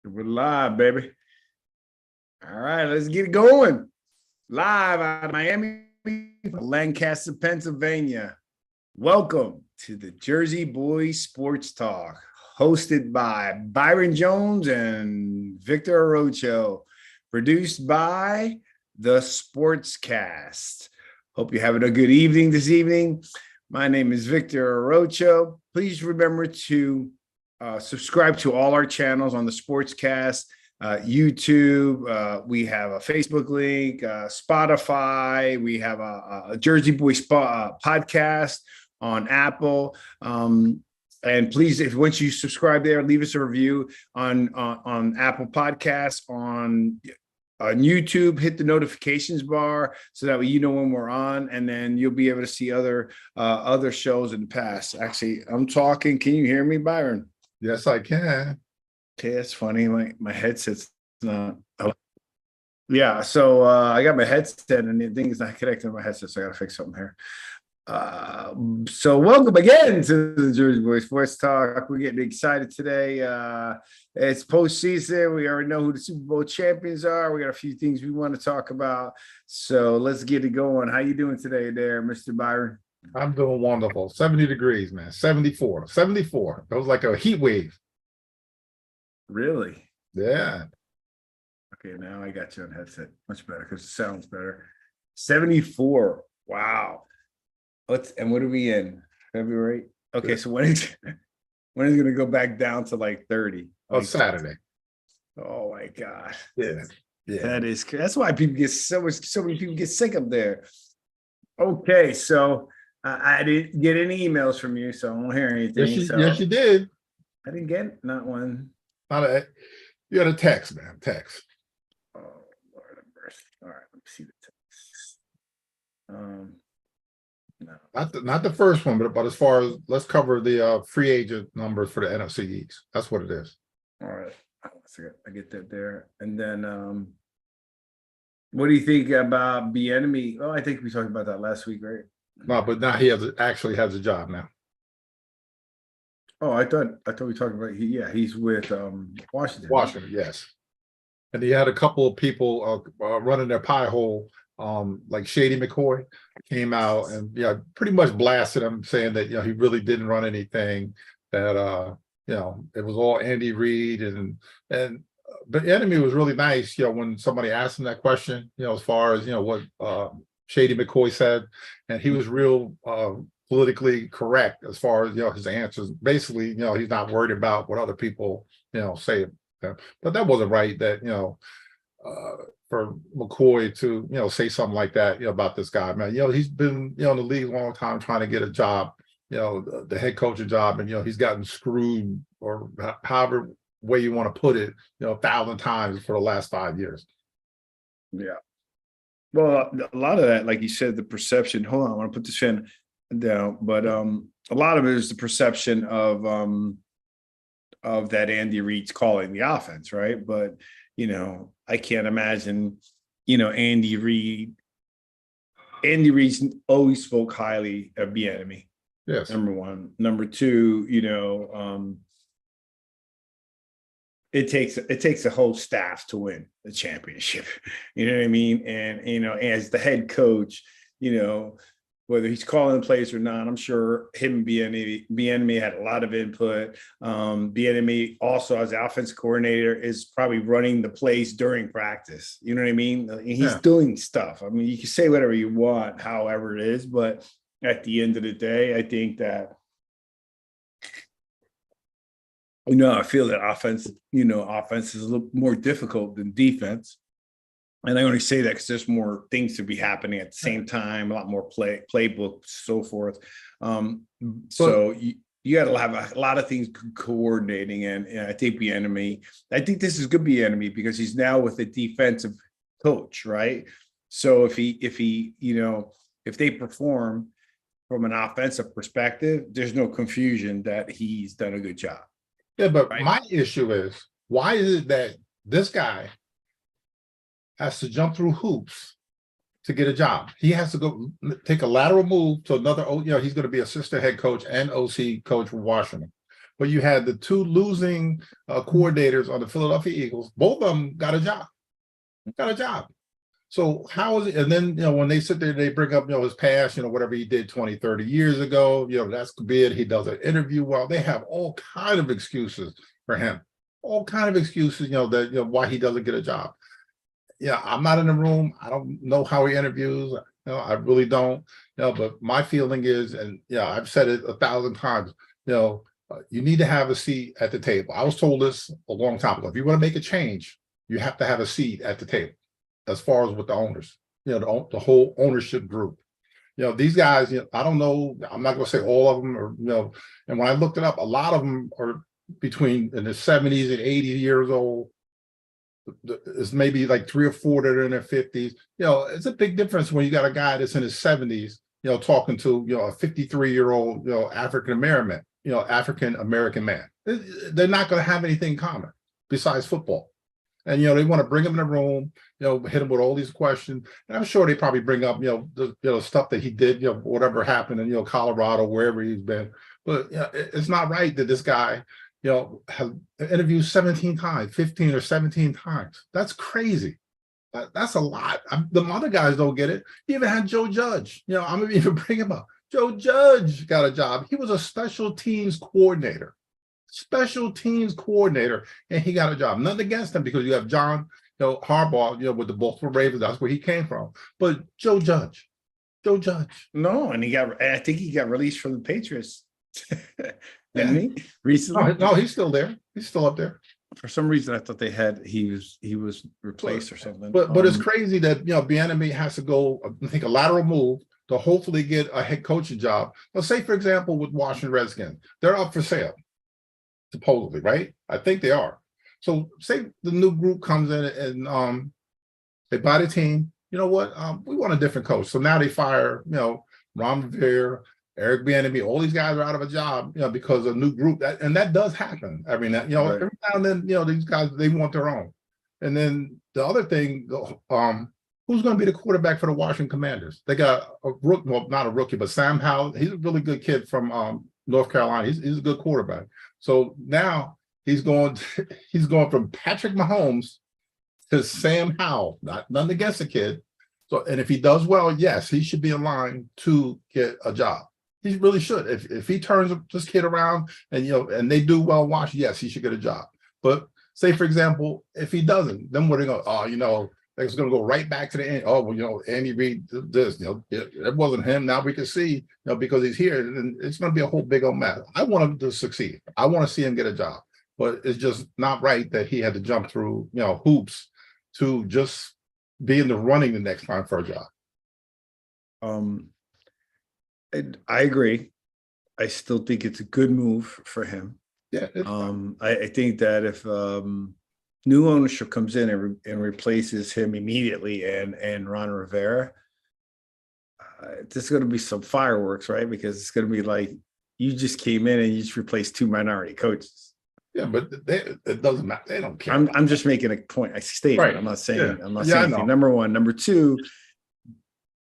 We're live, baby. All right, let's get it going. Live out of Miami, Lancaster, Pennsylvania. Welcome to the Jersey Boys Sports Talk, hosted by Byron Jones and Victor Arocho, produced by the Sportscast. Hope you're having a good evening this evening. My name is Victor Arocho. Please remember to subscribe to all our channels on the Sportscast, YouTube. We have a Facebook link, Spotify. We have a Jersey Boys podcast on Apple. And please, once you subscribe there, leave us a review on Apple Podcasts, on YouTube. Hit the notifications bar so that way you know when we're on, and then you'll be able to see other shows in the past. Actually, I'm talking. Can you hear me, Byron? Yes, I can. Okay, that's funny. My headset's not. Oh. Yeah, so I got my headset and the thing is not connected to my headset, so I got to fix something here. So welcome again to the Jersey Boys Sports Talk. We're getting excited today. It's postseason. We already know who the Super Bowl champions are. We got a few things we want to talk about. So let's get it going. How you doing today there, Mr. Byron? I'm doing wonderful. 70 degrees, man. 74. That was like a heat wave. Really? Yeah. Okay, now I got you on headset. Much better because it sounds better. 74. Wow. What are we in? February? Okay, so when is it going to go back down to like 30? Oh, Saturday. Oh my God. Yeah. That's why people get so many people get sick up there. Okay, so I didn't get any emails from you, so I won't hear anything. Yes, you did. I didn't get not one. You got a text, man. Text. Oh, Lord have mercy. All right, let me see the text. No. Not the first one, but as far as let's cover the free agent numbers for the NFC East. That's what it is. All right. I get that there. And then what do you think about Bieniemy? Oh, I think we talked about that last week, right? No, but now he actually has a job now. Oh, I thought we talked about he's with Washington. Washington, yes. And he had a couple of people running their pie hole. Like Shady McCoy came out and pretty much blasted him, saying that he really didn't run anything, that it was all Andy Reid, but Bieniemy was really nice, when somebody asked him that question, as far as what Shady McCoy said, and he was real politically correct as far as his answers. Basically, he's not worried about what other people say, but that wasn't right. That for McCoy to say something like that about this guy, man. He's been in the league a long time trying to get a job, the head coaching job, and he's gotten screwed, or however way you want to put it, 1,000 times for the last 5 years. Yeah. Well, a lot of that, like you said, the perception. Hold on, I want to put this fan down, but a lot of it is the perception of that Andy Reid's calling the offense, right? But I can't imagine, Andy Reid's always spoke highly of Bieniemy. Yes. Number one. Number two, it takes a whole staff to win the championship. You know what I mean? And as the head coach, whether he's calling plays or not, I'm sure him and Bieniemy had a lot of input. Bieniemy also, as the offense coordinator, is probably running the plays during practice. You know what I mean? He's doing stuff. I mean, you can say whatever you want, however it is, but at the end of the day, I think that I feel that offense is a little more difficult than defense. And I only say that because there's more things to be happening at the same time, a lot more playbook, so forth. So you got to have a lot of things coordinating. And I think I think this is good Bieniemy because he's now with a defensive coach, right? So if they perform from an offensive perspective, there's no confusion that he's done a good job. Yeah, but my issue is, why is it that this guy has to jump through hoops to get a job? He has to go take a lateral move to another, he's going to be assistant head coach and OC coach for Washington. but you had the two losing coordinators on the Philadelphia Eagles. Both of them got a job. Got a job. So how is it? And then, when they sit there, they bring up, his past, whatever he did 20, 30 years ago, that's good. He does an interview well. They have all kind of excuses for him. All kind of excuses, that, why he doesn't get a job. Yeah, I'm not in the room. I don't know how he interviews. I really don't. But my feeling is, and I've said it 1,000 times, you need to have a seat at the table. I was told this a long time ago. If you want to make a change, you have to have a seat at the table. As far as with the owners, the whole ownership group, these guys, I don't know, I'm not going to say all of them, or, and when I looked it up, a lot of them are between in the 70s and 80 years old. There's maybe like 3 or 4 that are in their 50s. It's a big difference when you got a guy that's in his 70s, talking to, a 53-year-old, African American man. They're not going to have anything in common besides football. And, they want to bring him in the room, hit him with all these questions. And I'm sure they probably bring up, the stuff that he did, whatever happened in, Colorado, wherever he's been. But it's not right that this guy, has interviewed 17 times, 15 or 17 times. That's crazy. That's a lot. The other guys don't get it. You even had Joe Judge. I'm going to even bring him up. Joe Judge got a job. He was a special teams coordinator. And he got a job. Nothing against him, because you have John, Harbaugh, with the Baltimore Ravens. That's where he came from. But Joe Judge. No, and I think he got released from the Patriots. Didn't he? Recently? No, he's still there. He's still up there. For some reason, I thought he was replaced or something. But it's crazy that Bieniemy has to go, I think, a lateral move to hopefully get a head coaching job. Let's say, for example, with Washington Redskins, they're up for sale. Supposedly, right? I think they are. So say the new group comes in and they buy the team. You know what? We want a different coach. So now they fire, Ron Rivera, Eric Bieniemy. All these guys are out of a job, because a new group. And that does happen. I mean, every now and then, these guys, they want their own. And then the other thing, who's going to be the quarterback for the Washington Commanders? They got a rookie, well, not a rookie, but Sam Howell. He's a really good kid from North Carolina. He's a good quarterback. So now he's going from Patrick Mahomes to Sam Howell. Nothing against the kid. So, and if he does well, yes, he should be in line to get a job. He really should. If he turns this kid around and and they do well, yes, he should get a job. But say, for example, if he doesn't, then what are they going? It's going to go right back to the end. Oh, well, Andy Reid did this. It wasn't him. Now we can see, because he's here, and it's going to be a whole big old mess. I want him to succeed. I want to see him get a job, but it's just not right that he had to jump through, hoops to just be in the running the next time for a job. I agree. I still think it's a good move for him. Yeah. I think that if new ownership comes in and replaces him immediately and Ron Rivera, there's going to be some fireworks, right? Because it's going to be like, you just came in and you just replaced 2 minority coaches. Yeah, but it doesn't matter. They don't care. I'm just making a point. I stated. Right. I'm not saying. Yeah. I'm not saying anything. Number one. Number two,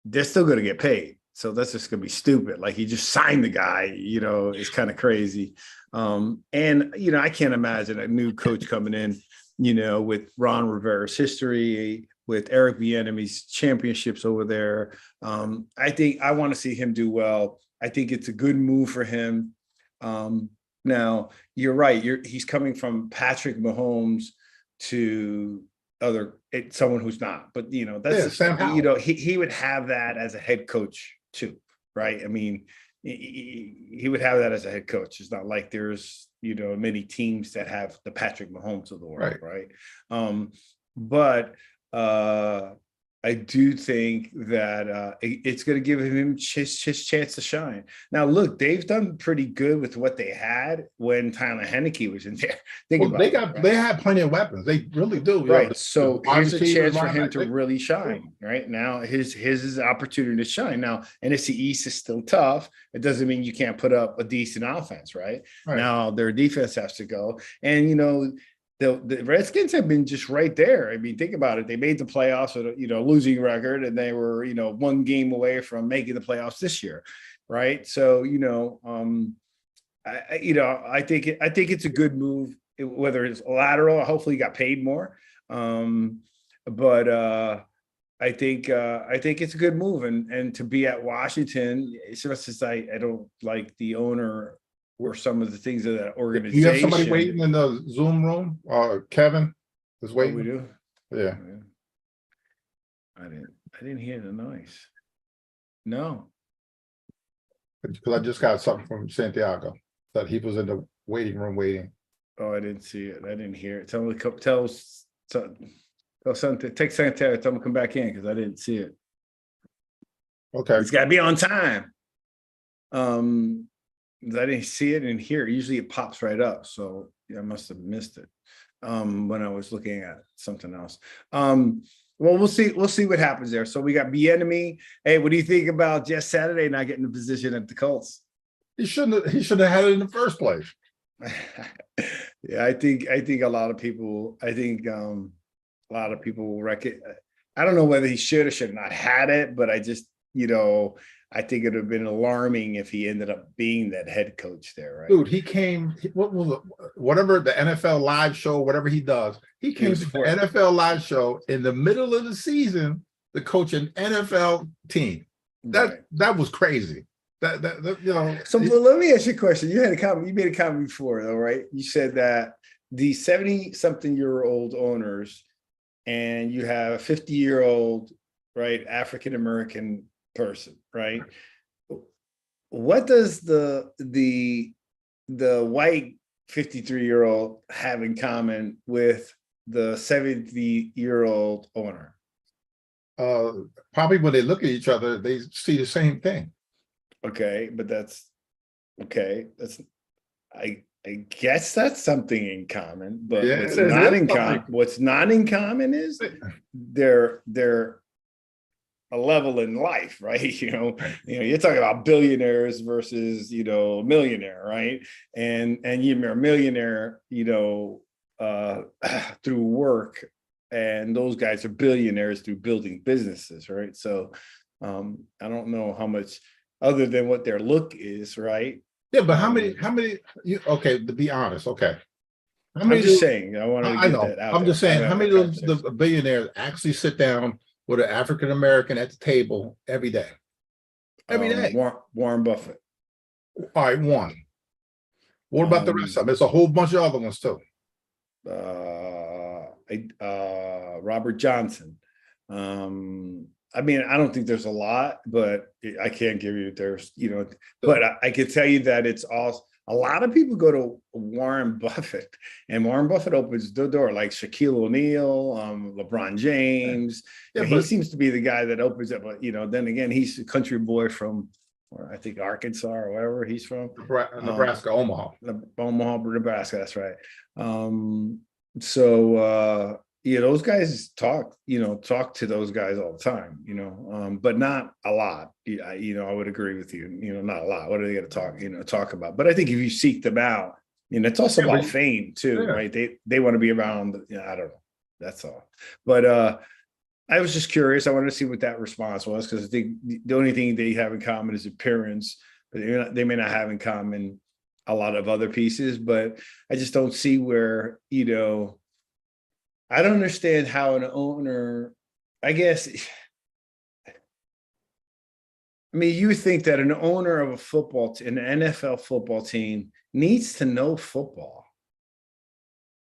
they're still going to get paid. So that's just going to be stupid. Like, you just signed the guy. It's kind of crazy. And I can't imagine a new coach coming in, with Ron Rivera's history, with Eric Bieniemy's championships over there. I think I want to see him do well. I think it's a good move for him. Now, you're right. He's coming from Patrick Mahomes to someone who's not. But that's Sam Howell. He would have that as a head coach too, right? I mean, he would have that as a head coach. It's not like there's many teams that have the Patrick Mahomes of the world, right? But I do think that it's going to give him his chance to shine. Now, look, they've done pretty good with what they had when Tyler Heineke was in there. They had plenty of weapons. They really do. Right. So here's a chance for him to really shine. Right now, his is an opportunity to shine. Now, NFC East is still tough. It doesn't mean you can't put up a decent offense, right? Now their defense has to go, and the Redskins have been just right there. I mean, think about it. They made the playoffs with a losing record, and they were 1 game away from making the playoffs this year, right? So I think it's a good move, whether it's lateral. Hopefully, he got paid more. But I think it's a good move, and to be at Washington, it's just as I don't like the owner or some of the things of that organization. You have somebody waiting in the Zoom room? Kevin is Oh, waiting. we do. Yeah. I didn't hear the noise. No. Because I just got something from Santiago that he was in the waiting room waiting. Oh, I didn't see it. I didn't hear it. Tell something. Take Santiago. Tell him to come back in because I didn't see it. Okay. It's got to be on time. I didn't see it and hear it. Usually it pops right up. So I must have missed it when I was looking at something else. Well, we'll see. We'll see what happens there. So we got Bieniemy. Hey, what do you think about Jeff Saturday not getting the position at the Colts? He shouldn't have had it in the first place. Yeah, I think a lot of people. I think a lot of people will reckon. I don't know whether he should or should not had it, but I just I think it would have been alarming if he ended up being that head coach there, right? Dude, he came. Whatever the NFL live show, whatever he does, he came to the NFL live show in the middle of the season to coach an NFL team. That was crazy. So let me ask you a question. You made a comment before, though, right? You said that the 70-something-year-old owners, and you have a 50-year-old, right, African American person, right? What does the white 53-year-old have in common with the 70-year-old owner? Probably when they look at each other, they see the same thing. Okay, but that's okay. I guess that's something in common, but what's not in common is they're a level in life, right? You're talking about billionaires versus a millionaire, right? And you're a millionaire, through work, and those guys are billionaires through building businesses, right? So I don't know how much other than what their look is, right? Yeah, but how many okay, to be honest, okay. I'm just saying, I wanted to get that out. I'm just saying, how many of the billionaires actually sit down with an African American at the table every day? Every day. Warren Buffett. All right, one. What about the rest of them? There's a whole bunch of other ones too. Robert Johnson. I mean, I don't think there's a lot, but I can't give you but I can tell you that it's all. A lot of people go to Warren Buffett, and Warren Buffett opens the door, like Shaquille O'Neal, LeBron James. Yeah, he seems to be the guy that opens up. But then again, he's a country boy from, I think, Arkansas or wherever he's from. Nebraska, Omaha. Omaha, Nebraska. That's right. Those guys talk to those guys all the time, but not a lot. I would agree with you, not a lot. What are they going to talk about? But I think if you seek them out, it's also about fame too, right? They want to be around, I don't know. That's all. But I was just curious. I wanted to see what that response was, because I think the only thing they have in common is appearance, but they may not have in common a lot of other pieces, but I just don't see where, I don't understand how an owner, I guess, you would think that an owner of an NFL football team needs to know football.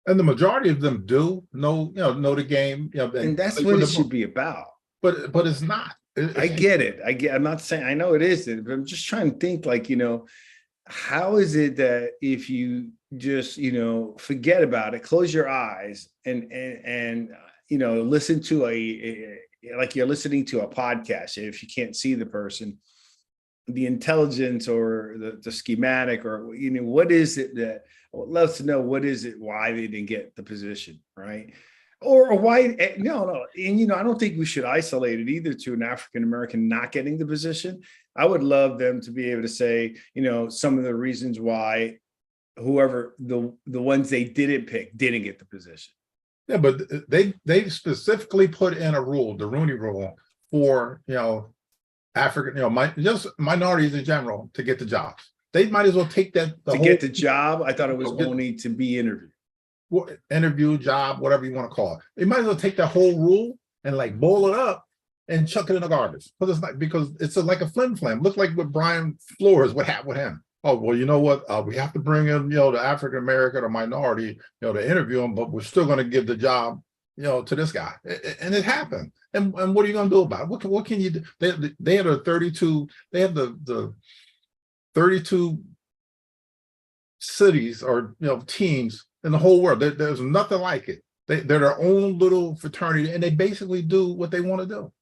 And the majority of them do know the game. And that's what it should be about. But it's not. I get it. I'm not saying, I know it isn't, but I'm just trying to think, how is it that if you just forget about it, close your eyes and listen to like you're listening to a podcast, if you can't see the person, the intelligence or the schematic, or what is it that I would love to know, what is it, why they didn't get the position, right? Or why no, and I don't think we should isolate it either to an African American not getting the position. I would love them to be able to say, some of the reasons why whoever the ones they didn't pick didn't get the position. Yeah, but they specifically put in a rule, the Rooney Rule, for African, just minorities in general to get the jobs. They might as well take that to get the job. I thought it was only to be interviewed. Interview, job, whatever you want to call it. They might as well take that whole rule and like boil it up and chuck it in the garbage. Because it's like a flim flam. Look like with Brian Flores, what happened with him. Oh, well, you know what? We have to bring in, the African American or minority, to interview him, but we're still going to give the job, to this guy. And it happened. And what are you going to do about it? What can you do? They had a 32, they have the 32 cities or, teams in the whole world. There's nothing like it. They're their own little fraternity, and they basically do what they want to do.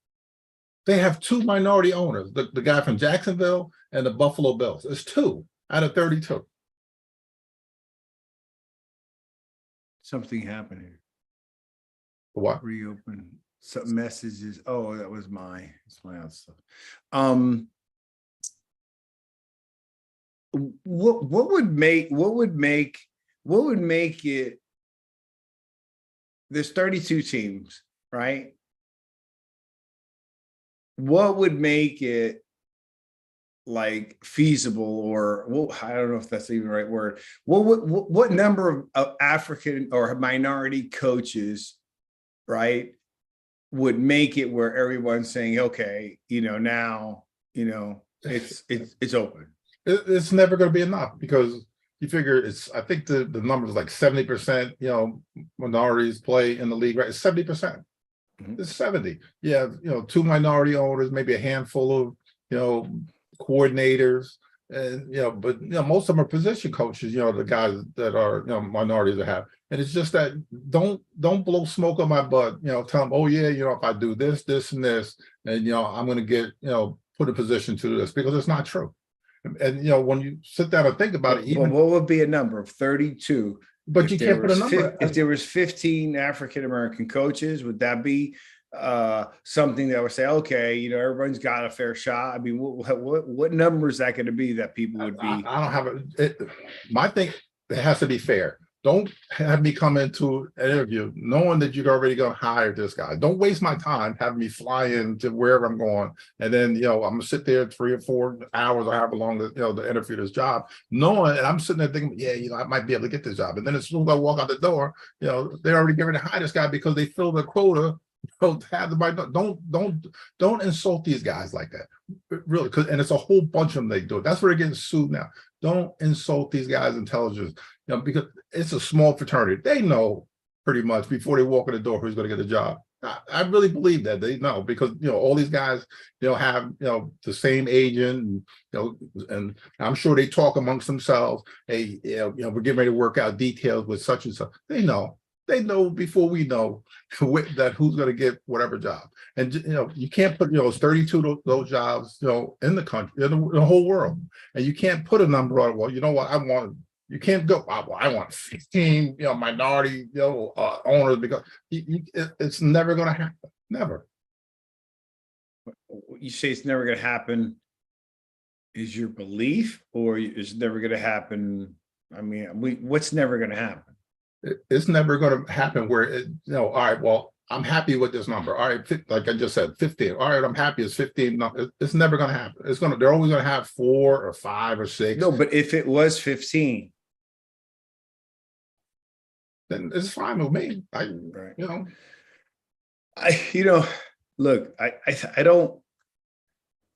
They have 2 minority owners, the guy from Jacksonville and the Buffalo Bills. It's 2 out of 32. Something happened here. What? Reopen some messages. Oh, that was it's my own stuff. What would make it? There's 32 teams, right? What would make it like feasible, or I don't know if that's even the right word. What number of African or minority coaches, right, would make it where everyone's saying, okay, now, it's open. It's never going to be enough, because you figure I think the number is like 70%, minorities play in the league, right? It's 70%. It's 70. You have, 2 minority owners, maybe a handful of, coordinators, and, but, most of them are position coaches, the guys that are, minorities that have. And it's just that don't blow smoke on my butt, tell them, oh yeah, if I do this, this, and this, and, I'm going to get, put in position to do this, because it's not true. And, when you sit down and think about it, even what would be a number of 32? But you can't put a number. If there was 15 African American coaches, would that be something that would say, okay, everyone's got a fair shot? I mean, what number is that going to be that people would be? I don't have my thing. It has to be fair. Don't have me come into an interview knowing that you're already going to hire this guy. Don't waste my time having me fly in to wherever I'm going, and then I'm gonna sit there 3 or 4 hours or however long that to interview this job, knowing, and I'm sitting there thinking, yeah, I might be able to get this job. And then as soon as I walk out the door, they're already getting ready to hire this guy because they fill the quota. Don't insult these guys like that, really, and it's a whole bunch of them. They do it. That's where they're getting sued now. Don't insult these guys' intelligence, because it's a small fraternity. They know pretty much before they walk in the door who's going to get a job. I really believe that they know, because all these guys have the same agent, and I'm sure they talk amongst themselves. Hey, we're getting ready to work out details with such and such. They know. They know before we know that who's going to get whatever job. And you can't put 32 of those jobs in the country, in the whole world, and you can't put a number on it. Well, you know what? You can't go, I want 15 minority owners, because it's never going to happen. Never. You say it's never going to happen. Is your belief, or is it never going to happen? I mean, what's never going to happen? It's never going to happen where all right, well, I'm happy with this number. All right, like I just said, 15. All right, I'm happy it's 15. No, it's never going to happen. They're always going to have 4 or 5 or 6. No, but if it was 15, then it's fine with me. Right. Look, I don't.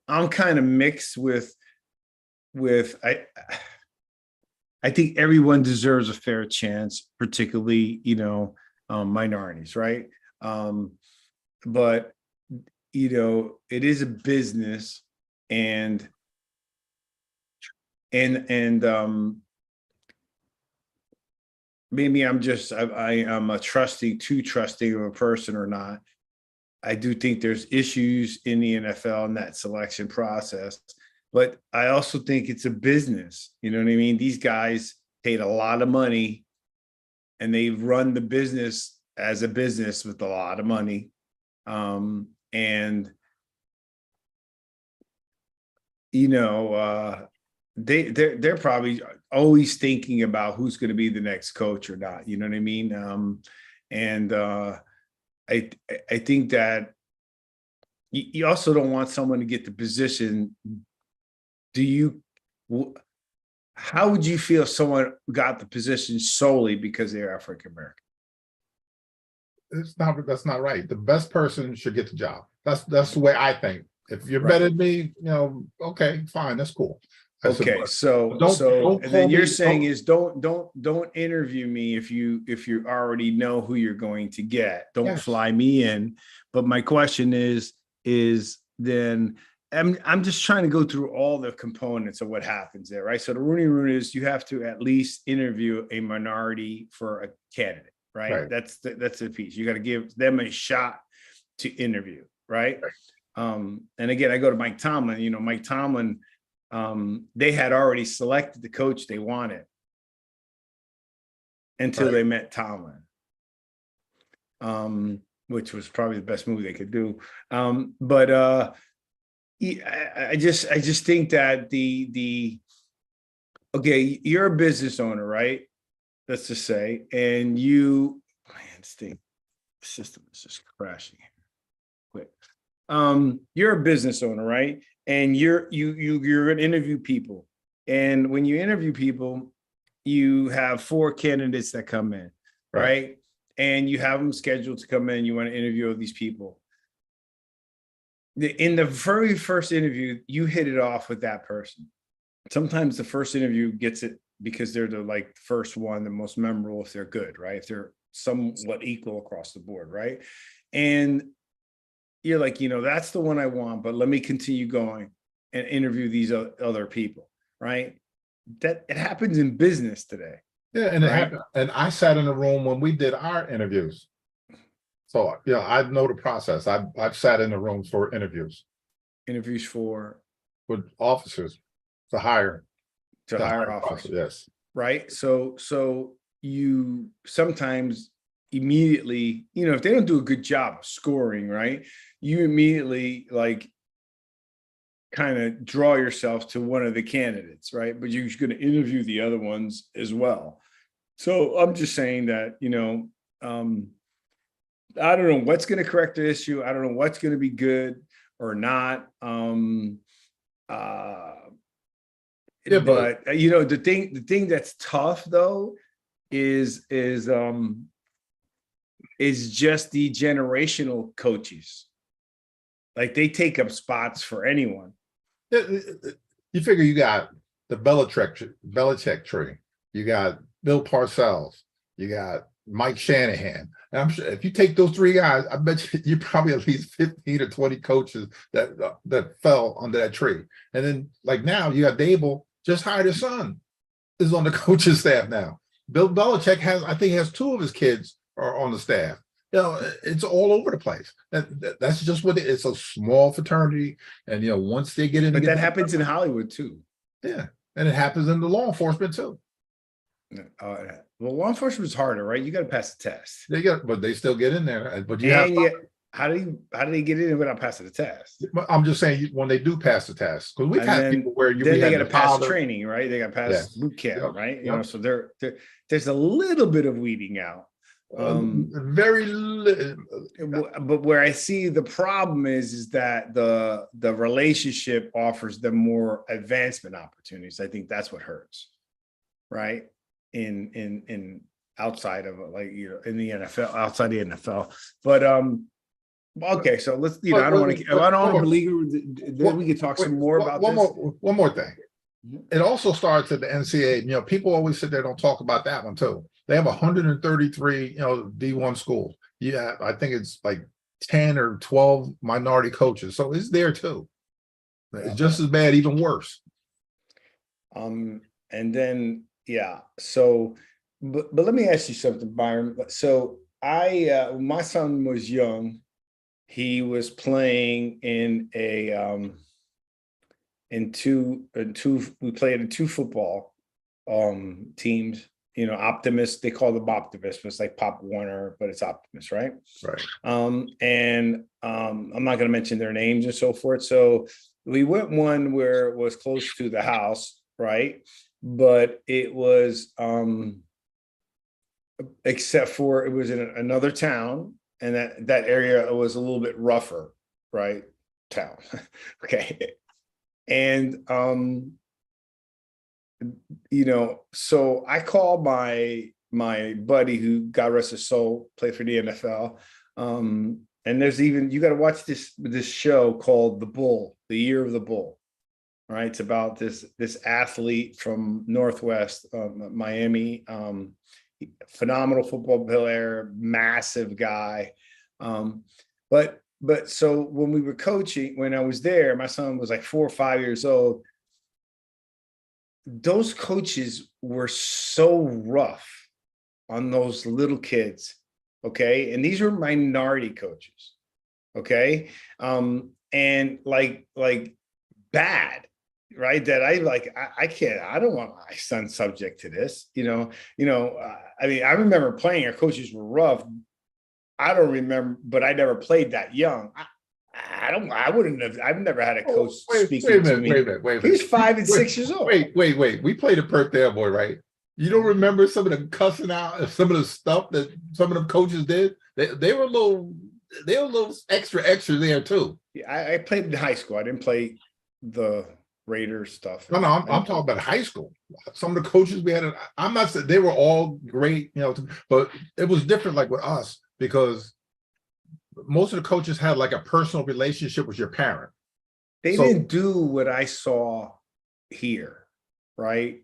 I'm kind of mixed with. I think everyone deserves a fair chance, particularly, minorities, right? But, it is a business, and maybe I'm a too trusting of a person or not. I do think there's issues in the NFL in that selection process. But I also think it's a business. You know what I mean? These guys paid a lot of money, and they've run the business as a business with a lot of money. They're probably always thinking about who's going to be the next coach or not. You know what I mean? I think that you also don't want someone to get the position. how would you feel if someone got the position solely because they're African American? That's not right. The best person should get the job. That's the way I think. If you're Right. better than me, okay, fine, that's cool. I said, Okay, so don't and call then you're me. saying is don't interview me if you already know who you're going to get. Don't Yes. fly me in. But my question is then I'm just trying to go through all the components of what happens there, right? So the Rooney Rule is you have to at least interview a minority for a candidate, right? Right. That's the piece. You got to give them a shot to interview, right? And again, I go to Mike Tomlin. Mike Tomlin. They had already selected the coach they wanted until they met Tomlin, which was probably the best move they could do. But I just think that okay, you're a business owner, right? Let's just say, and the system is just crashing here. Quick. You're a business owner, right? And you're going to interview people. And when you interview people, you have 4 candidates that come in, right? And you have them scheduled to come in. You want to interview all these people. In the very first interview, you hit it off with that person. Sometimes the first interview gets it because they're the first one, the most memorable if they're good, right? If they're somewhat equal across the board, right? And you're like, that's the one I want, but let me continue going and interview these other people, right? That it happens in business today. Yeah, and it happened. And I sat in the room when we did our interviews. So I know the process. I've sat in the rooms for interviews. Interviews with officers to hire officers. Yes. Right. So you sometimes immediately, if they don't do a good job of scoring, right, you immediately kind of draw yourself to one of the candidates, right? But you're going to interview the other ones as well. So I'm just saying that, I don't know what's going to correct the issue. I don't know what's going to be good or not. Yeah, but the thing that's tough though is just the generational coaches. They take up spots for anyone. You figure you got the Belichick tree. You got Bill Parcells. You got Mike Shanahan. And I'm sure if you take those 3 guys, I bet you probably at least 15 or 20 coaches that fell under that tree. And then now you got Dable just hired his son is on the coaching staff now. Bill Belichick I think he has 2 of his kids are on the staff. It's all over the place. That's just what it's a small fraternity. And once they get in, but that happens in Hollywood too. Yeah, and it happens in the law enforcement too. Well, law enforcement is harder, right? You got to pass the test. But they still get in there. But how do they get in without passing the test? I'm just saying when they do pass the test, because we've had people where they got to pass training, right? They got to pass boot camp, right? So there's a little bit of weeding out. Very little. But where I see the problem is that the relationship offers them more advancement opportunities. I think that's what hurts, right? In outside of in the NFL, outside the NFL. But okay, so let's I don't want to believe then we can talk some more about this. One more thing. It also starts at the NCAA. People always sit there and don't talk about that one too. They have 133, D1 schools. Yeah, I think it's 10 or 12 minority coaches. So it's there too. It's just as bad, even worse. And then so but let me ask you something, Byron. So when my son was young, he was playing in we played in 2 football teams. Optimist, they call them Optimist, but it's like Pop Warner, but it's Optimist, right? Right. And I'm not going to mention their names and so forth. So we went one where it was close to the house, right? But it was except for it was in another town, and that area was a little bit rougher, right? Town. Okay. And So I called my buddy who, God rest his soul, played for the NFL. And there's even, you got to watch this show called The Bull, The Year of the Bull. All right, it's about this athlete from Northwest Miami, phenomenal football player, massive guy. But so when we were coaching, when I was there, my son was like 4 or 5 years old. Those coaches were so rough on those little kids. Okay. And these were minority coaches. Okay. And like bad, right? That I can't, I don't want my son subject to this, I mean, I remember playing, our coaches were rough. I don't remember, but I never played that young. I wouldn't have, I've never had a coach speaking to me. He was 5 and 6 years old. Wait. We played at Perth Boy, right? You don't remember some of the cussing out, some of the stuff that some of them coaches did? They were a little extra there too. Yeah, I played in high school. I didn't play the Raiders stuff. No, I'm talking about high school. Some of the coaches we had, I'm not saying they were all great, but it was different like with us because most of the coaches had like a personal relationship with your parent. They didn't do what I saw here, right?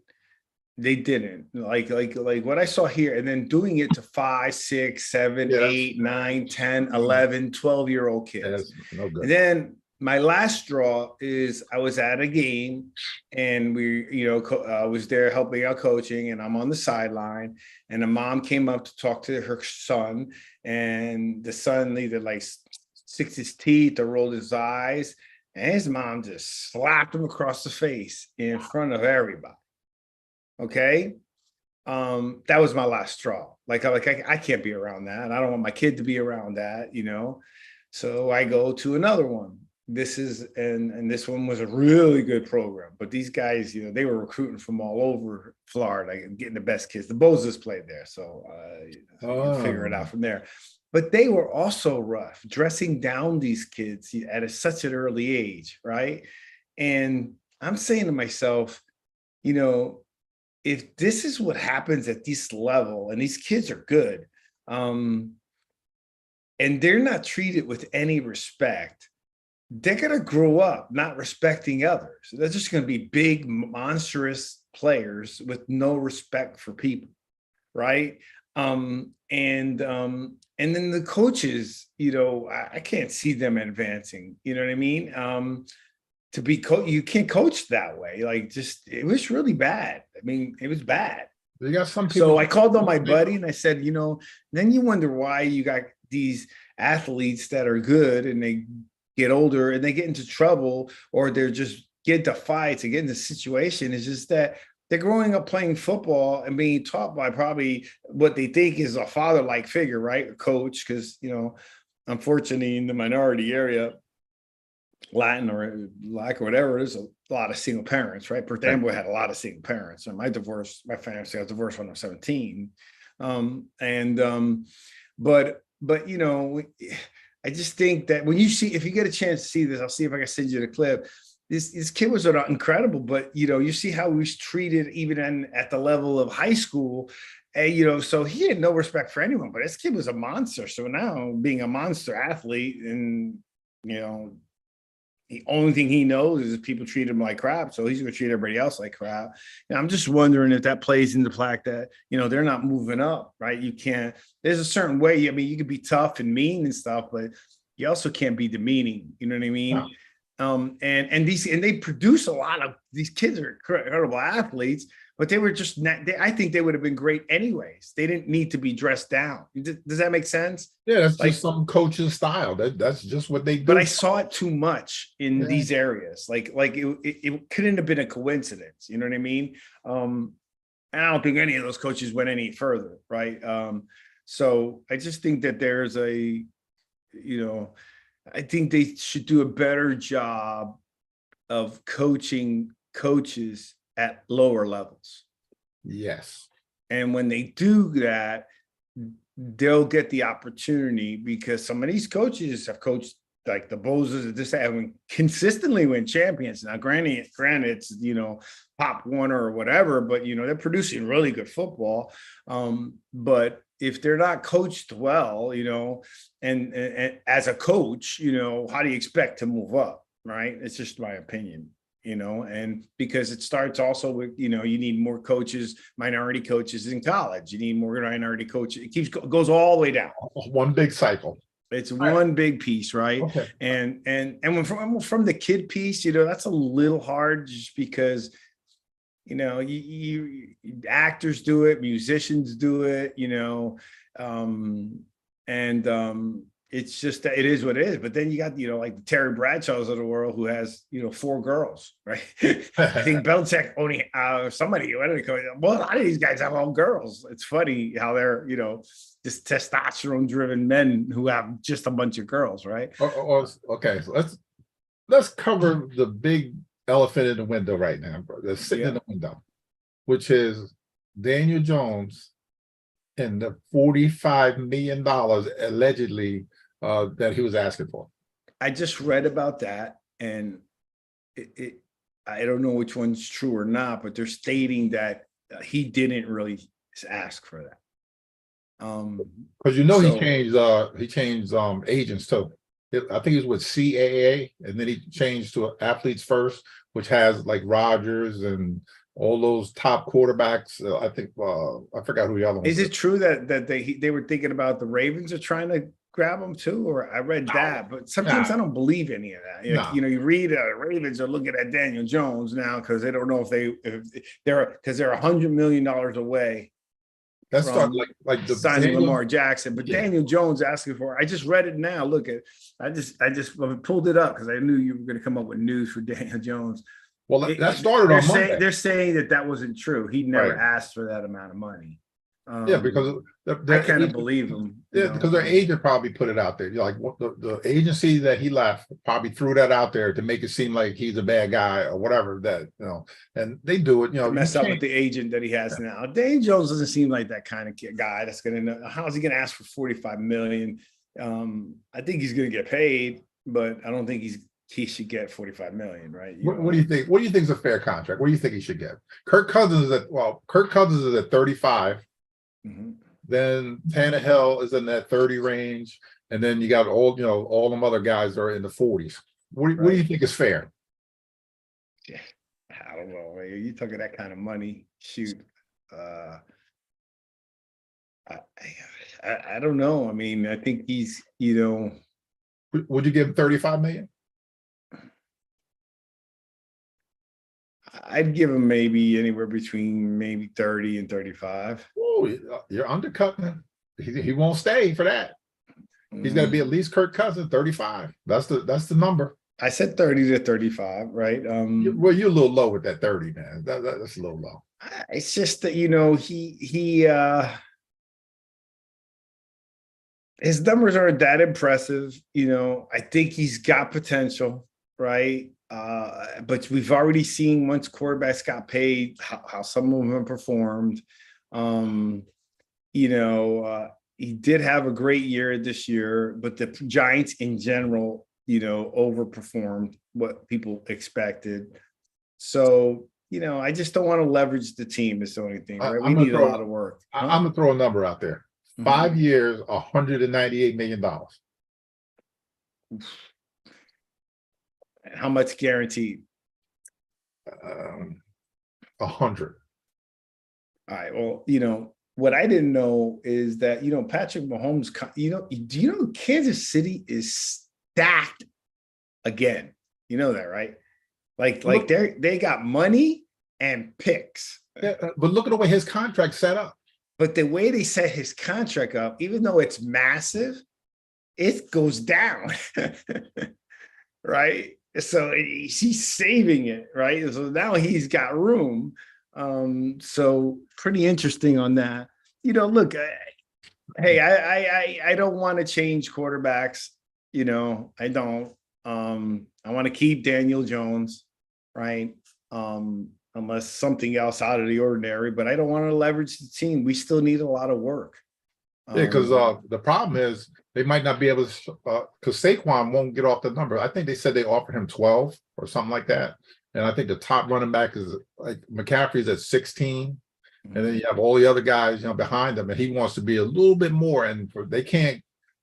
They didn't like what I saw here, and then doing it to 5, 6, 7, 8, 9, 10, 11, 12-year-old kids. No good. And then my last straw is I was at a game and I was there helping out coaching, and I'm on the sideline, and a mom came up to talk to her son, and the son either like sticks his teeth or rolled his eyes, and his mom just slapped him across the face in front of everybody. Okay. That was my last straw. I can't be around that. I don't want my kid to be around that, So I go to another one. This one was a really good program, but these guys, they were recruiting from all over Florida, getting the best kids. The Bozos played there, so you can figure it out from there. But they were also rough, dressing down these kids at such an early age, right? And I'm saying to myself, if this is what happens at this level, and these kids are good, and they're not treated with any respect, they're going to grow up not respecting others. They're just going to be big, monstrous players with no respect for people, right? And then the coaches, I can't see them advancing. You know what I mean? To be you can't coach that way. It was really bad. I mean, it was bad. You got some people. So I called on my buddy and I said, then you wonder why you got these athletes that are good and they get older and they get into trouble, or they're just get into fights and get into situation. It's just that they're growing up playing football and being taught by probably what they think is a father-like figure, right? A coach, because, unfortunately in the minority area, Latin or black or whatever, there's a lot of single parents, right? Perth Amboy had a lot of single parents. And my family got divorced when I was 17. But I just think that if you get a chance to see this, I'll see if I can send you the clip. This kid was incredible, but you see how he was treated even at the level of high school. And, so he had no respect for anyone, but this kid was a monster. So now being a monster athlete and, the only thing he knows is people treat him like crap. So he's going to treat everybody else like crap. And I'm just wondering if that plays into the fact that, they're not moving up, right? There's a certain way. I mean, you could be tough and mean and stuff, but you also can't be demeaning. You know what I mean? No. And they produce a lot of these kids are incredible athletes, but they were just not, I think they would have been great anyways. They didn't need to be dressed down. Does that make sense? Yeah, that's just some coach's style. That's just what they do. But I saw it too much in these areas. It couldn't have been a coincidence. You know what I mean? And I don't think any of those coaches went any further, right? So I just think that there's I think they should do a better job of coaching coaches at lower levels. Yes. And when they do that, they'll get the opportunity, because some of these coaches have coached like the Bozos just having consistently win champions. Now, granted, it's Pop Warner or whatever, but they're producing really good football. But if they're not coached well, and as a coach, how do you expect to move up? Right? It's just my opinion. And because it starts also with, you need more coaches, minority coaches in college. You need more minority coaches. It goes all the way down. One big cycle. It's one big piece, right? Okay. And when from the kid piece, that's a little hard just because, you actors do it, musicians do it, it's just that it is what it is. But then you got, like the Terry Bradshaws of the world who has, 4 girls, right? I think Belichick only, somebody, well, a lot of these guys have all girls. It's funny how they're, just testosterone driven men who have just a bunch of girls, right? Okay, so let's cover the big elephant in the window right now, bro. That's sitting in the window, which is Daniel Jones and the $45 million allegedly that he was asking for. I just read about that, and I don't know which one's true or not, but they're stating that he didn't really ask for that. Because he changed agents too. I think he was with CAA, and then he changed to Athletes First, which has like Rodgers and all those top quarterbacks. I think I forgot who the other one is. It true that they were thinking about the Ravens are trying to grab him too? Or I read that, but sometimes I don't believe any of that. You read Ravens are looking at Daniel Jones now because they don't know if they're $100 million away. That's like the signing Lamar Jackson, but Daniel Jones asking for it. I just read it now. Look at, I just pulled it up because I knew you were going to come up with news for Daniel Jones. Well, that started on Monday. They're saying that wasn't true. He never asked for that amount of money. Because I kind of believe him. Because their agent probably put it out there. Like the agency that he left probably threw that out there to make it seem like he's a bad guy or whatever. And they do it. Mess up with the agent that he has now. Daniel Jones doesn't seem like that kind of guy that's going to know. How's he going to ask for $45 million? I think he's going to get paid, but I don't think he should get $45 million, right? What do you think? What do you think is a fair contract? What do you think he should get? Kirk Cousins is at 35. Mm-hmm. Then Tannehill is in that 30 range, and then you got all them other guys are in the 40s. What do you think is fair? Yeah, I don't know. You talking that kind of money? Shoot, I don't know. I mean, I think he's Would you give him 35 million? I'd give him maybe anywhere between maybe 30 and 35. Oh, you're undercutting him. He won't stay for that. He's got to be at least Kirk Cousins, 35. That's the number. I said 30 to 35, right? Well, you're a little low with that 30, man. That's a little low. It's just that his numbers aren't that impressive. I think he's got potential, right? But we've already seen once quarterbacks got paid how some of them performed. He did have a great year this year, but the Giants in general, overperformed what people expected. So, I just don't want to leverage the team is the only thing, right? We need a lot of work. I'm gonna throw a number out there. 5 years, $198 million. How much guaranteed? 100. All right. Well, what I didn't know is that, Patrick Mahomes, do you know Kansas City is stacked again? You know that, right? Like they got money and picks. Yeah, but look at the way his contract set up. But the way they set his contract up, even though it's massive, it goes down, right? So he's saving it, right? So now he's got room. So pretty interesting on that. Look, hey, I don't want to change quarterbacks. I don't. I want to keep Daniel Jones, right? Unless something else out of the ordinary, but I don't want to leverage the team. We still need a lot of work. Yeah, because the problem is they might not be able to, because Saquon won't get off the number. I think they said they offered him 12 or something like that. And I think the top running back is like McCaffrey's at 16. And then you have all the other guys, behind him, and he wants to be a little bit more. And they can't,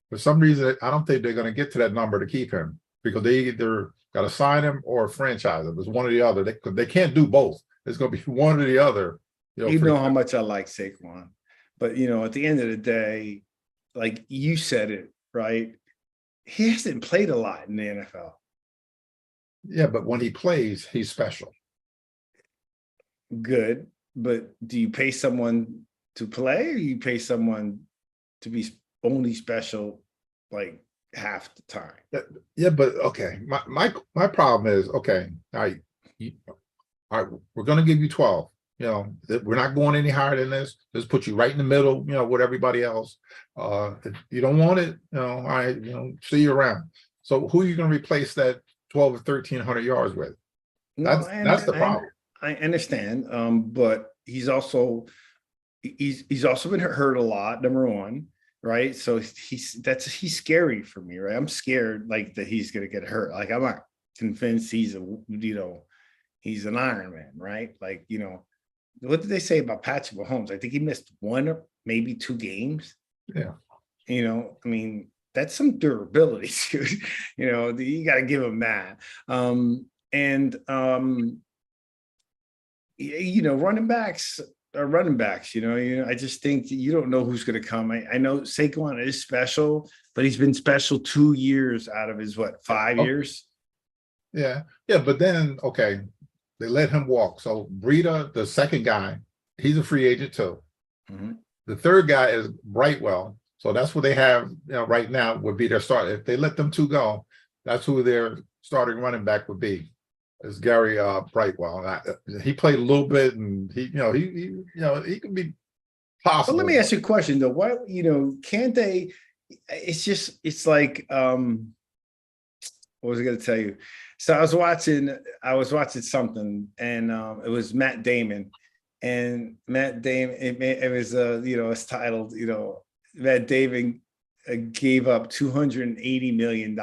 for some reason, I don't think they're going to get to that number to keep him, because they either got to sign him or franchise him. It's one or the other. They can't do both. It's going to be one or the other. You know how much I like Saquon, but at the end of the day, like you said it, right? He hasn't played a lot in the NFL. Yeah, but when he plays, he's special. Good, but do you pay someone to play, or you pay someone to be only special like half the time? Yeah, but okay. My problem is, okay, all right, we're going to give you 12. We're not going any higher than this. Let's put you right in the middle, with everybody else. If you don't want it, all right, see you around. So who are you going to replace that 12 or 1,300 yards with? That's the problem. I understand, but he's also been hurt a lot. Number one, right? So he's scary for me, right? I'm scared like that he's going to get hurt. Like I'm not convinced he's he's an Iron Man, right? Like what did they say about Patrick Mahomes? I think he missed 1 or maybe 2 games. Yeah. I mean, that's some durability, dude. You got to give him that. Running backs are running backs. I just think that you don't know who's going to come. I know Saquon is special, but he's been special 2 years out of his 5 years. Yeah, but then okay, they let him walk. So Breida, the second guy, he's a free agent too. Mm-hmm. The third guy is Brightwell. So that's what they have right now would be their starter. If they let them two go, that's who their starting running back would be. Is Gary Brightwell. He played a little bit, and he can be possible. Well, let me ask you a question though. What can't they? It's like what was I going to tell you? So I was watching something, and it was Matt Damon, and Matt Damon. It was it's titled Matt Damon gave up $280 million.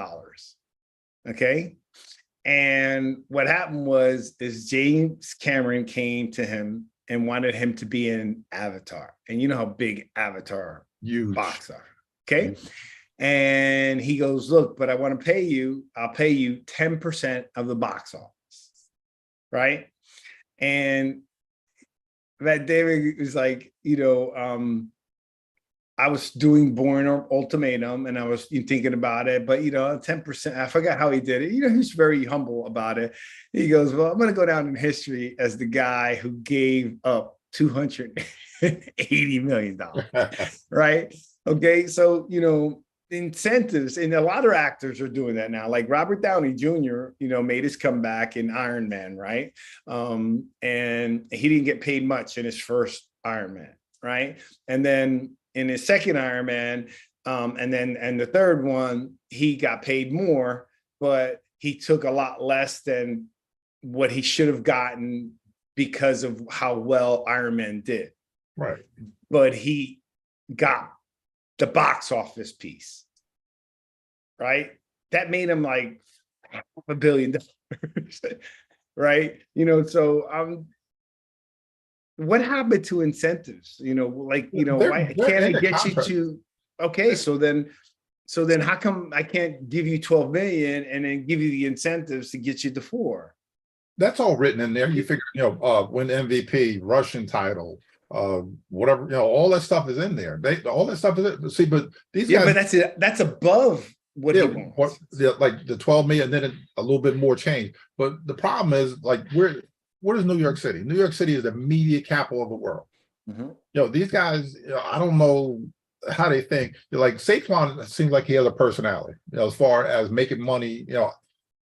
Okay. And what happened is James Cameron came to him and wanted him to be in Avatar. And you know how big Avatar box are. Okay. Huge. And he goes, look, but I want to pay you. I'll pay you 10% of the box office. Right. And Matt David was like, I was doing Born Ultimatum, and I was thinking about it, but 10%, I forgot how he did it. He's very humble about it. He goes, well, I'm going to go down in history as the guy who gave up $280 million. Right. Okay. So, incentives, and a lot of actors are doing that now. Like Robert Downey Jr., made his comeback in Iron Man. Right. And he didn't get paid much in his first Iron Man. Right. And then in his second Iron Man, and the third one, he got paid more, but he took a lot less than what he should have gotten because of how well Iron Man did. Right. But he got the box office piece, right? That made him like $500 million, right? So what happened to incentives? Why can't I get you to? Okay, so then how come I can't give you 12 million and then give you the incentives to get you to 4? That's all written in there. You figure, win MVP, rushing title, whatever, all that stuff is in there. All that stuff is see, but these guys, but that's above what he wants. Like the 12 million, then a little bit more change. But the problem is, like, what is New York City? New York City is the media capital of the world. Mm-hmm. These guys, I don't know how they think. Like Saquon seems like he has a personality, as far as making money,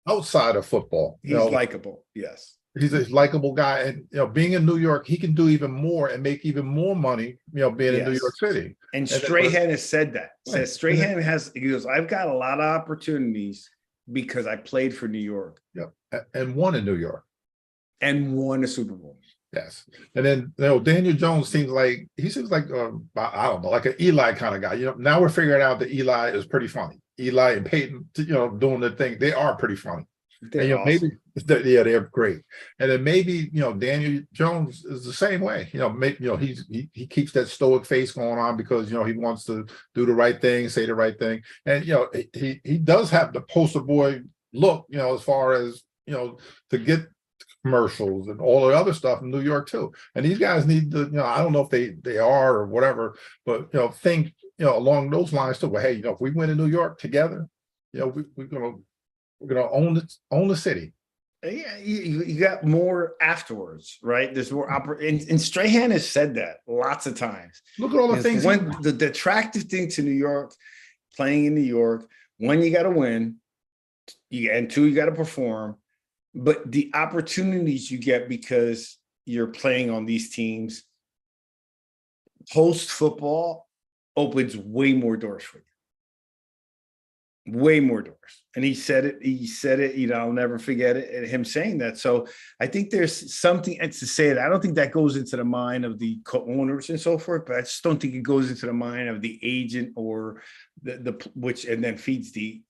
outside of football. He's likable. Yes. He's a likable guy. And, being in New York, he can do even more and make even more money, being in New York City. And Strahan has said that. Says Strahan he goes, I've got a lot of opportunities because I played for New York. Yep. And won in New York. And won a Super Bowl. Yes. And then Daniel Jones seems like I don't know, like an Eli kind of guy. Now we're figuring out that Eli is pretty funny. Eli and Peyton, doing their thing. They are pretty funny. They're And awesome. maybe they're great. And then maybe Daniel Jones is the same way. He keeps that stoic face going on because he wants to do the right thing, say the right thing. And he does have the poster boy look, as far as to get commercials and all the other stuff in New York too. And these guys need to, I don't know if they are or whatever, but think along those lines too. Well, hey, if we win in New York together, we're gonna own the city. Yeah, you got more afterwards, right? There's more and Strahan has said that lots of times. Look at all the things. The attractive thing to New York, playing in New York, one, you got to win, and two, you got to perform. But the opportunities you get because you're playing on these teams, post football opens way more doors for you. Way more doors. And he said it, I'll never forget it, him saying that. So I think there's something to say that. I don't think that goes into the mind of the co-owners and so forth, but I just don't think it goes into the mind of the agent or which, and then feeds the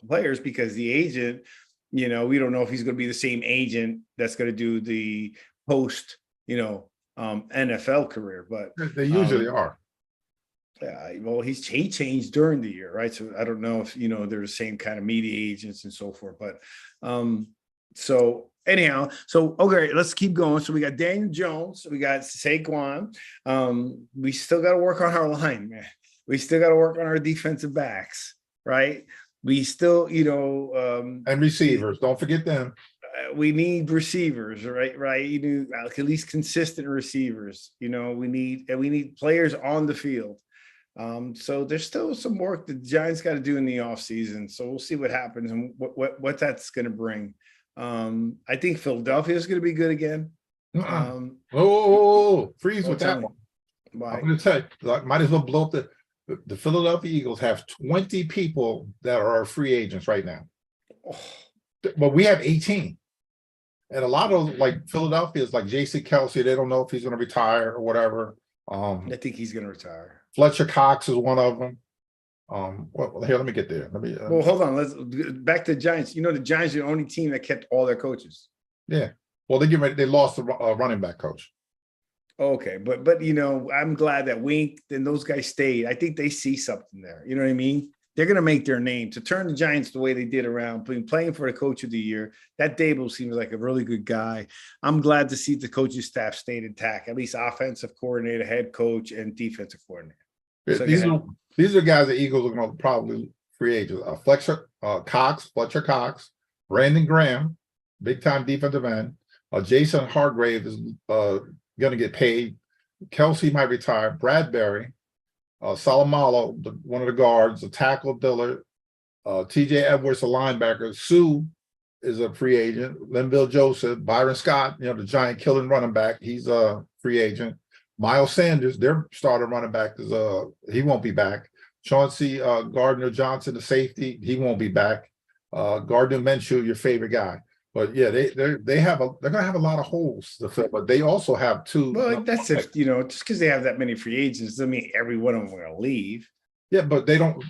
players, because the agent, we don't know if he's going to be the same agent that's going to do the post, NFL career, but they usually are. Yeah, well, he changed during the year, right? So I don't know if they're the same kind of media agents and so forth. But so anyhow, okay, let's keep going. So we got Daniel Jones, we got Saquon. We still got to work on our line, man. We still got to work on our defensive backs, right? We still, and receivers. Don't forget them. We need receivers, right? At least consistent receivers. We need players on the field. So there's still some work the Giants got to do in the offseason. So we'll see what happens and what that's going to bring. I think Philadelphia is going to be good again. Freeze with that one. Why? I'm going to tell you, I might as well blow up the Philadelphia Eagles have 20 people that are free agents right now. But we have 18. And a lot of like Philadelphia is like J.C. Kelsey. They don't know if he's going to retire or whatever. I think he's going to retire. Fletcher Cox is one of them. Well, here, let me get there. Well, hold on. Let's back to the Giants. The Giants are the only team that kept all their coaches. Yeah. Well, they lost the running back coach. Okay, but I'm glad that Wink and those guys stayed. I think they see something there. You know what I mean? They're going to make their name to turn the Giants the way they did around playing for the coach of the year. That Dable seems like a really good guy. I'm glad to see the coaching staff stayed intact, at least offensive coordinator, head coach, and defensive coordinator. So these are guys the Eagles are going to probably free agents. Fletcher Cox, Brandon Graham, big time defensive end. Jason Hargrave is going to get paid. Kelsey might retire. Bradbury. Salamalo, one of the guards, a tackle, Dillard, TJ Edwards, a linebacker. Sue is a free agent. Linville Joseph, Byron Scott, the giant killing running back. He's a free agent. Miles Sanders, their starter running back, he won't be back. Chauncey Gardner Johnson, the safety, he won't be back. Gardner Minshew, your favorite guy. But yeah, they're gonna have a lot of holes to fill, but they also have two. Well, that's if just because they have that many free agents doesn't mean every one of them are gonna leave. Yeah, but they don't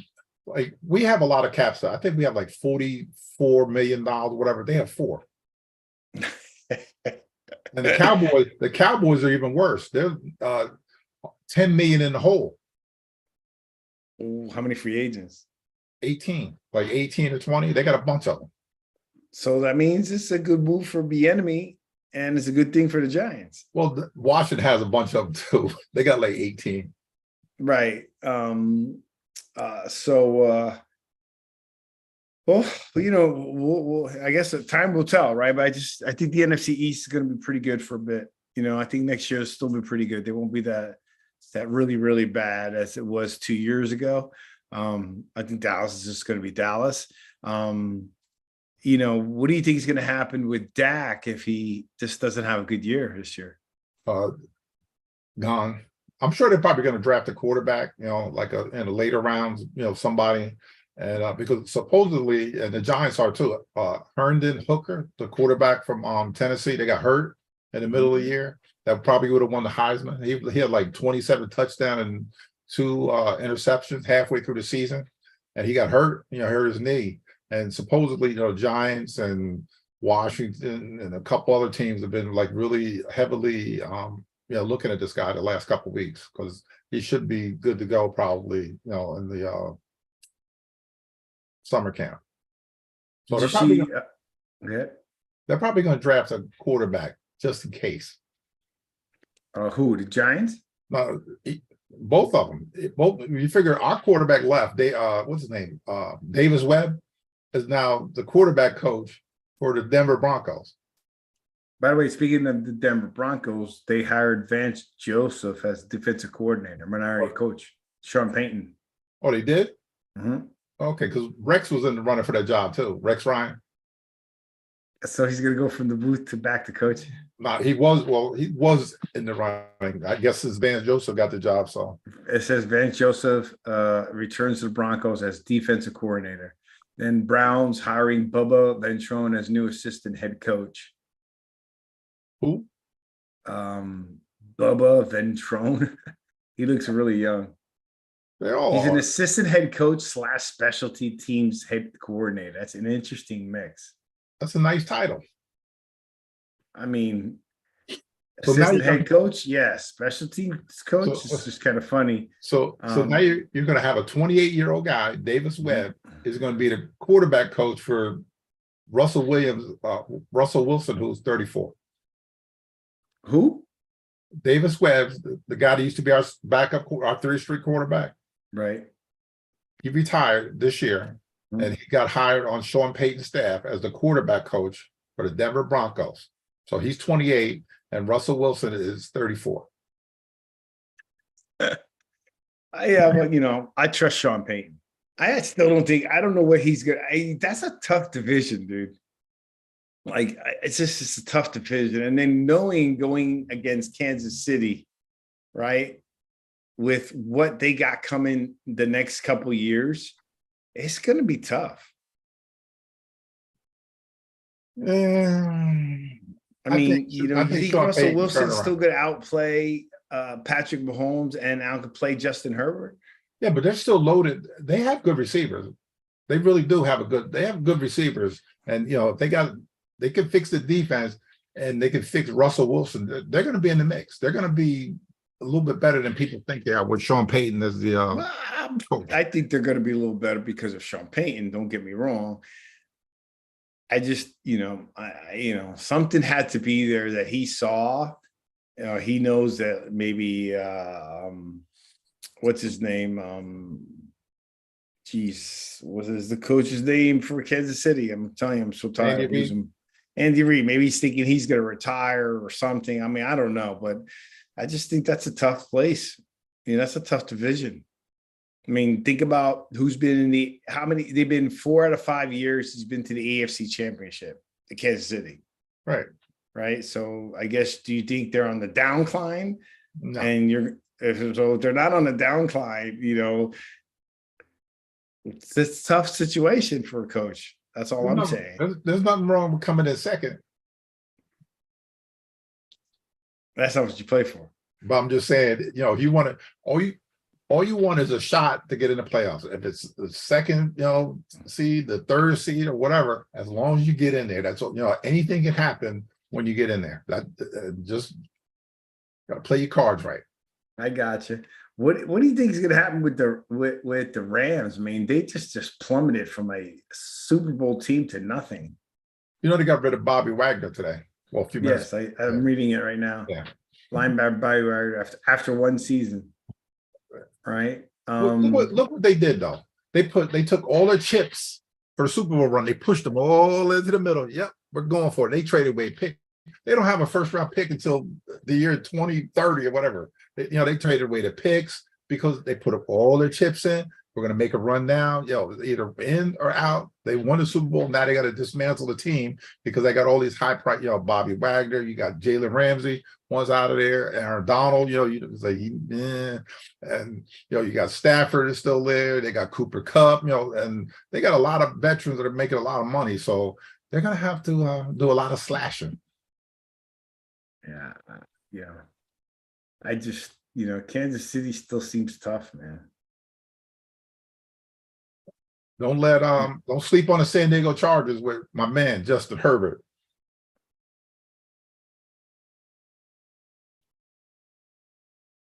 we have a lot of cap stuff. I think we have like $44 million, whatever. They have 4. And the Cowboys are even worse. They're 10 million in the hole. Ooh, how many free agents? 18, like 18 to 20. They got a bunch of them. So that means it's a good move for Bieniemy, and it's a good thing for the Giants. Well, Washington has a bunch of them too. They got like 18. Right. Well, I guess time will tell, right? But I think the NFC East is going to be pretty good for a bit. I think next year will still be pretty good. They won't be that really, really bad as it was 2 years ago. I think Dallas is just going to be Dallas. What do you think is going to happen with Dak if he just doesn't have a good year this year? Gone. I'm sure they're probably going to draft a quarterback, like in the later rounds, somebody. And because supposedly, and the Giants are too, Herndon Hooker, the quarterback from Tennessee, they got hurt. in the middle of the year that probably would have won the Heisman. He had like 27 touchdowns and 2 interceptions halfway through the season, and he got hurt. Hurt his knee. And supposedly, Giants and Washington and a couple other teams have been like really heavily, looking at this guy the last couple of weeks because he should be good to go probably, in the summer camp. So they're probably going to draft a quarterback just in case. Who, the Giants? Both of them. You figure our quarterback left. What's his name? Davis Webb is now the quarterback coach for the Denver Broncos. By the way, speaking of the Denver Broncos, they hired Vance Joseph as defensive coordinator, minority coach, Sean Payton. Oh, they did? Mm-hmm. Okay, because Rex was in the running for that job too. Rex Ryan. So he's going to go from the booth to back to coach? No, he was in the running. I guess his Vance Joseph got the job. So it says Vance Joseph returns to the Broncos as defensive coordinator. Then Browns hiring Bubba Ventrone as new assistant head coach. Who? Bubba Ventrone. He looks really young. He's an assistant head coach / specialty teams head coordinator. That's an interesting mix. That's a nice title. I mean, so assistant head coach, yes. Special teams coach is just kind of funny. So now you're going to have a 28-year-old guy, Davis Webb, is going to be the quarterback coach for Russell Wilson, who's 34. Who? Davis Webb, the guy that used to be our backup, our 3rd street quarterback. Right. He retired this year, and he got hired on Sean Payton's staff as the quarterback coach for the Denver Broncos. So he's 28, and Russell Wilson is 34. Yeah, but I trust Sean Payton. I still don't know where he's going. That's a tough division, dude. Like, it's a tough division. And then going against Kansas City, right, with what they got coming the next couple years, it's going to be tough. I mean, you think Russell Wilson's still going to outplay Patrick Mahomes and outplay Justin Herbert? Yeah, but they're still loaded. They have good receivers. They really do have they have good receivers. And, if they can fix the defense and they can fix Russell Wilson, they're going to be in the mix. They're going to be a little bit better than people think they are with Sean Payton as the coach. I think they're going to be a little better because of Sean Payton. Don't get me wrong. I just, something had to be there that he saw. He knows that maybe, what's his name? What is the coach's name for Kansas City? I'm telling you, I'm so tired of using him. Andy Reid. Maybe he's thinking he's going to retire or something. I mean, I don't know, but I just think that's a tough place. That's a tough division. I mean, think about who's been they've been 4 out of 5 years. He's been to the AFC Championship, the Kansas City. Right. So I guess, do you think they're on the downcline? No. And if they're not on the downcline, it's a tough situation for a coach. That's all I'm saying. There's nothing wrong with coming in second. That's not what you play for. But I'm just saying, if you want to, all you want is a shot to get in the playoffs. If it's the second, seed, the 3rd seed, or whatever, as long as you get in there, that's anything can happen when you get in there. That just gotta play your cards right. I got you. What do you think is going to happen with the Rams? I mean, they just plummeted from a Super Bowl team to nothing. They got rid of Bobby Wagner today. Well, a few minutes. Yes, I'm reading it right now. Yeah, linebacker Bobby Wagner after one season. Right. Look what they did though. They took all their chips for the Super Bowl run. They pushed them all into the middle. Yep, we're going for it. They traded away pick. They don't have a 1st round pick until the year 2030 or whatever. They traded away the picks because they put up all their chips in. We're going to make a run now. Either in or out. They won the Super Bowl. Now they got to dismantle the team because they got all these high price. Bobby Wagner. You got Jalen Ramsey. One's out of there. Aaron Donald. And you got Stafford is still there. They got Cooper Kupp. And they got a lot of veterans that are making a lot of money. So they're going to have to do a lot of slashing. Yeah, I just, Kansas City still seems tough, man. Don't sleep on the San Diego Chargers with my man Justin Herbert.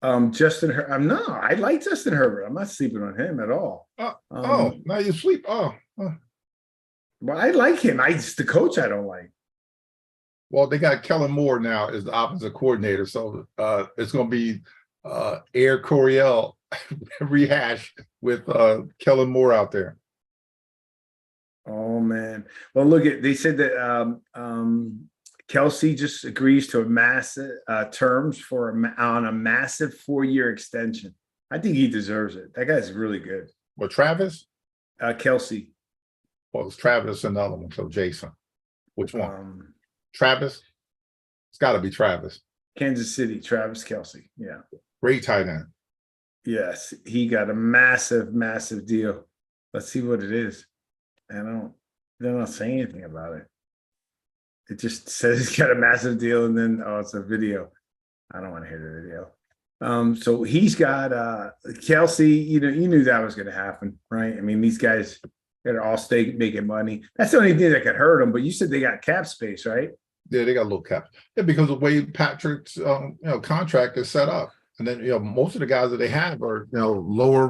No, I like Justin Herbert. I'm not sleeping on him at all. Now you sleep. Well, I like him. The coach I don't like. Well, they got Kellen Moore now as the offensive coordinator, so it's going to be Air Coryell rehash with Kellen Moore out there. Oh man. Well, they said that Kelsey just agrees to a massive terms on a massive 4-year extension. I think he deserves it. That guy's really good. What, Travis? Kelsey. Well, it's Travis, another one. So Jason, which one? Travis? It's got to be Travis. Kansas City, Travis Kelsey. Yeah. Great tight end. Yes, he got a massive, massive deal. Let's see what it is. They're not saying anything about it. It just says he's got a massive deal, and then it's a video. I don't want to hear the video. So he's got Kelsey. You knew that was going to happen, right? I mean, these guys that are all stay making money. That's the only thing that could hurt them. But you said they got cap space, right? Yeah, they got a little cap. Yeah, because of the way Patrick's contract is set up. And then most of the guys that they have are lower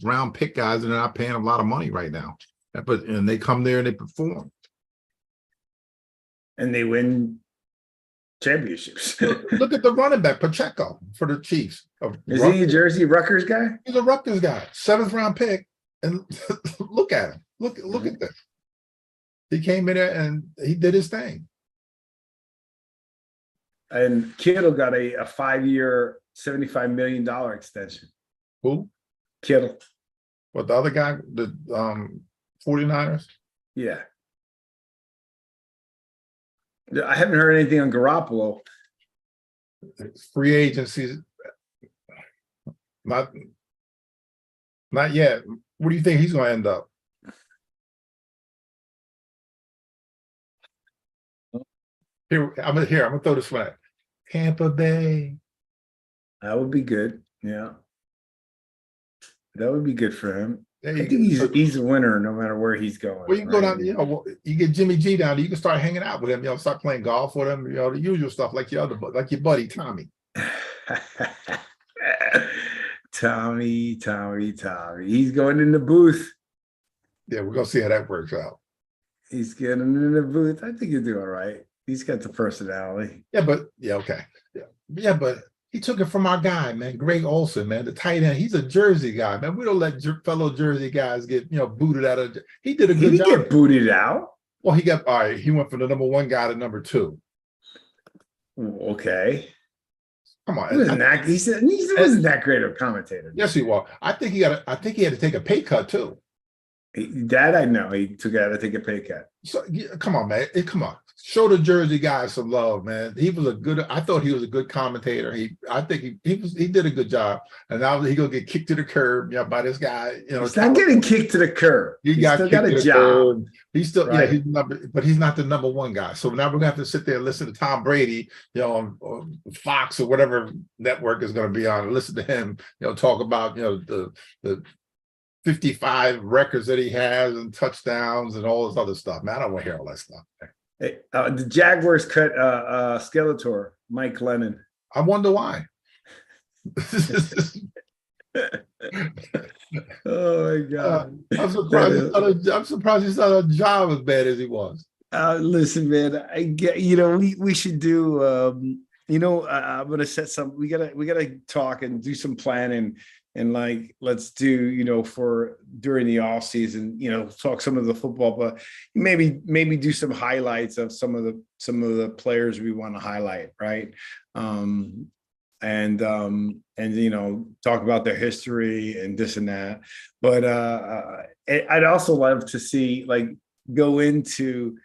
round pick guys, and they're not paying a lot of money right now. And they come there and they perform. And they win championships. Look at the running back, Pacheco, for the Chiefs. Is he a Jersey Rutgers guy? He's a Rutgers guy, 7th round pick. And look at him. Look at this. He came in there and he did his thing. And Kittle got a 5-year, $75 million extension. Who? Kittle. What, the other guy, the 49ers? Yeah. I haven't heard anything on Garoppolo. Free agency, not yet. What do you think he's going to end up? I'm gonna throw this one at Tampa Bay. That would be good. Yeah, that would be good for him. I think he's a winner no matter where he's going. Well, you can go down. You get Jimmy G down. You can start hanging out with him. Start playing golf with him. The usual stuff like your buddy Tommy. Tommy. He's going in the booth. Yeah, we're gonna see how that works out. He's getting in the booth. I think he'll do all right. He's got the personality. Okay. Yeah, but he took it from our guy, man, Greg Olson, man, the tight end. He's a Jersey guy, man. We don't let fellow Jersey guys get booted out of. He did a good job. He didn't get booted out. Well, he got all right. He went from the number 1 guy to number 2. Okay. Come on, he wasn't that great of a commentator. Yes, he was. I think he had to take a pay cut too. That I know. He had to take a pay cut. So come on, man. Come on. Show the Jersey guys some love, man. I thought he was a good commentator. I think he did a good job. And now he gonna get kicked to the curb, by this guy. He's not getting kicked to the curb. He still got a job. He's still right. But he's not the number 1 guy. So now we're gonna have to sit there and listen to Tom Brady, on Fox or whatever network is gonna be on, and listen to him, talk about the 55 records that he has and touchdowns and all this other stuff. Man, I don't want to hear all that stuff. Hey, the Jaguars cut Skeletor, Mike Lennon. I wonder why. Oh my God! I'm surprised he's not a job as bad as he was. Listen, man, I get. We should do. I'm gonna set some. We gotta talk and do some planning. And let's do, for during the off season, talk some of the football, but maybe do some highlights of some of the players we want to highlight. Right. And talk about their history and this and that. But I'd also love to see go into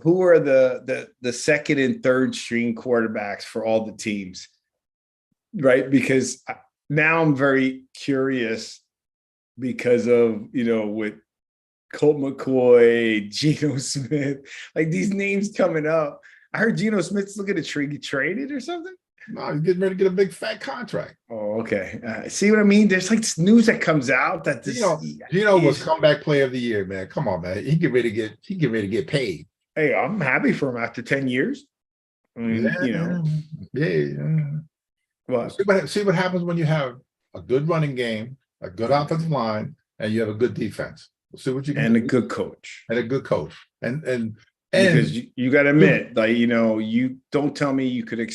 who are the second and third string quarterbacks for all the teams. Right. Because now I'm very curious because of, with Colt McCoy, Geno Smith, these names coming up. I heard Geno Smith's looking to get traded or something. No, he's getting ready to get a big fat contract. Oh, okay. See what I mean? There's like this news that comes out that this Geno was comeback player of the year, man. Come on, man. He get ready to get paid. Hey, I'm happy for him after 10 years. I mean, Yeah. Well, see what happens when you have a good running game, a good offensive line, and you have a good defense. We'll see what you can do. And a good coach. And because you got to admit, like, you don't tell me you could.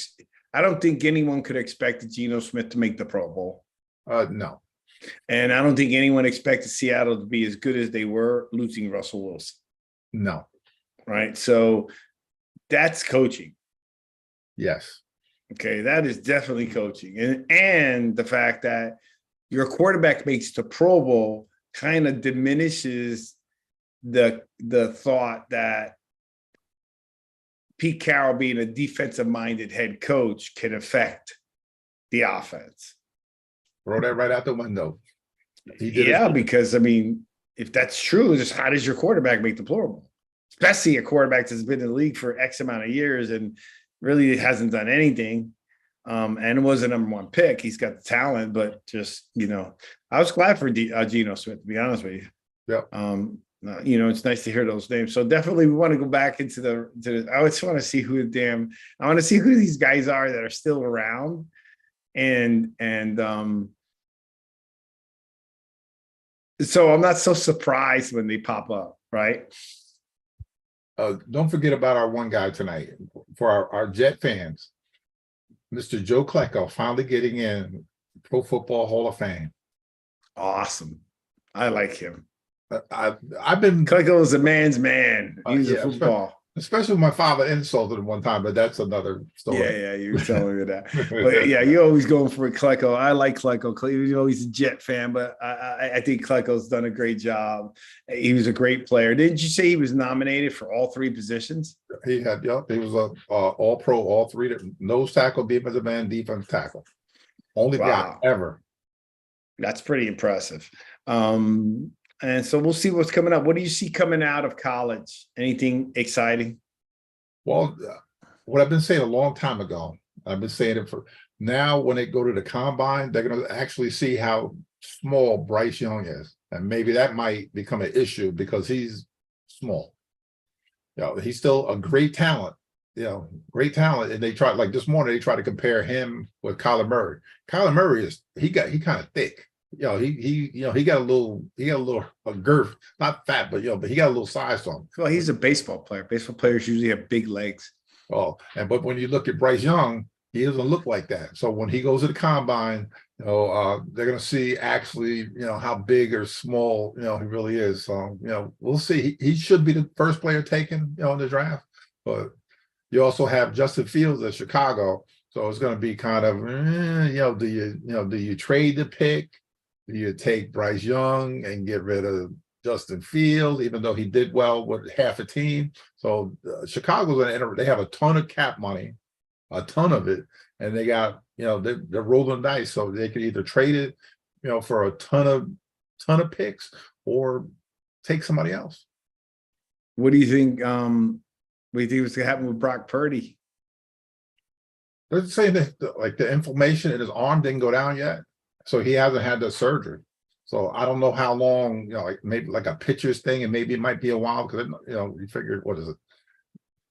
I don't think anyone could expect Geno Smith to make the Pro Bowl. No. And I don't think anyone expected Seattle to be as good as they were losing Russell Wilson. No. Right. So that's coaching. Yes. Okay. That is definitely coaching. And the fact that your quarterback makes the Pro Bowl kind of diminishes the thought that Pete Carroll being a defensive-minded head coach can affect the offense. Throw that right out the window. Because, I mean, if that's true, just how does your quarterback make the Pro Bowl? Especially a quarterback that's been in the league for X amount of years and really hasn't done anything and was a number one pick. He's got the talent, but just, I was glad for Geno Smith, to be honest with you. Yeah. It's nice to hear those names. So definitely we want to go back into I just want to see who these guys are that are still around. And so I'm not so surprised when they pop up, right? Don't forget about our one guy tonight for our Jet fans, Mr. Joe Klecko, finally getting in Pro Football Hall of Fame. Awesome. I like him. I've been Klecko is a man's man. He's a football. Especially when my father insulted him one time, but that's another story. Yeah, you were telling me that. But yeah, you're always going for Klecko. I like Klecko. He's a Jet fan, but I think Klecko's done a great job. He was a great player. Didn't you say he was nominated for all three positions? He was a all pro, all three, nose tackle, defensive end, defensive tackle. Only guy ever. That's pretty impressive. And so we'll see what's coming up. What do you see coming out of college? Anything exciting? Well, what I've been saying a long time ago, I've been saying it for now, when they go to the combine, they're going to actually see how small Bryce Young is. And maybe that might become an issue because he's small. He's still a great talent, great talent. And they try, like this morning, they try to compare him with Kyler Murray. Kyler Murray he kind of thick. He got a little girth, not fat, but he got a little size to him. Well, he's a baseball player. Baseball players usually have big legs. Oh, but when you look at Bryce Young, he doesn't look like that. So when he goes to the combine, they're going to see actually, how big or small, he really is. So, we'll see. He should be the first player taken, in the draft. But you also have Justin Fields at Chicago. So it's going to be kind of, do you trade the pick? Do you take Bryce Young and get rid of Justin Fields, even though he did well with half a team? So Chicago's going to enter. They have a ton of cap money, a ton of it, and they got they're rolling dice. So they could either trade it, for a ton of picks, or take somebody else. What do you think? What do you think was going to happen with Brock Purdy? They're saying that the inflammation in his arm didn't go down yet. So he hasn't had the surgery. So I don't know how long, maybe like a pitcher's thing, and maybe it might be a while because, you figured, what is it?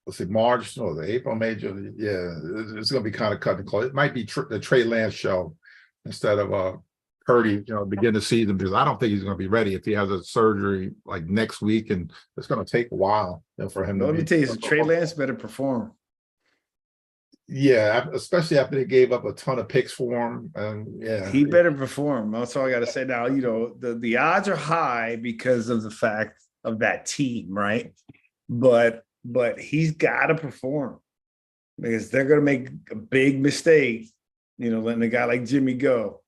Let's see, March, the April, May, June. Yeah, it's going to be kind of cut and close. It might be the Trey Lance show instead of Purdy, begin the season, because I don't think he's going to be ready if he has a surgery like next week, and it's going to take a while for him. Let me tell you, Trey Lance better perform. Yeah, especially after they gave up a ton of picks for him. And he better perform. That's all I got to say. Now, the odds are high because of the fact of that team, right? But he's got to perform, because they're going to make a big mistake, letting a guy like Jimmy go.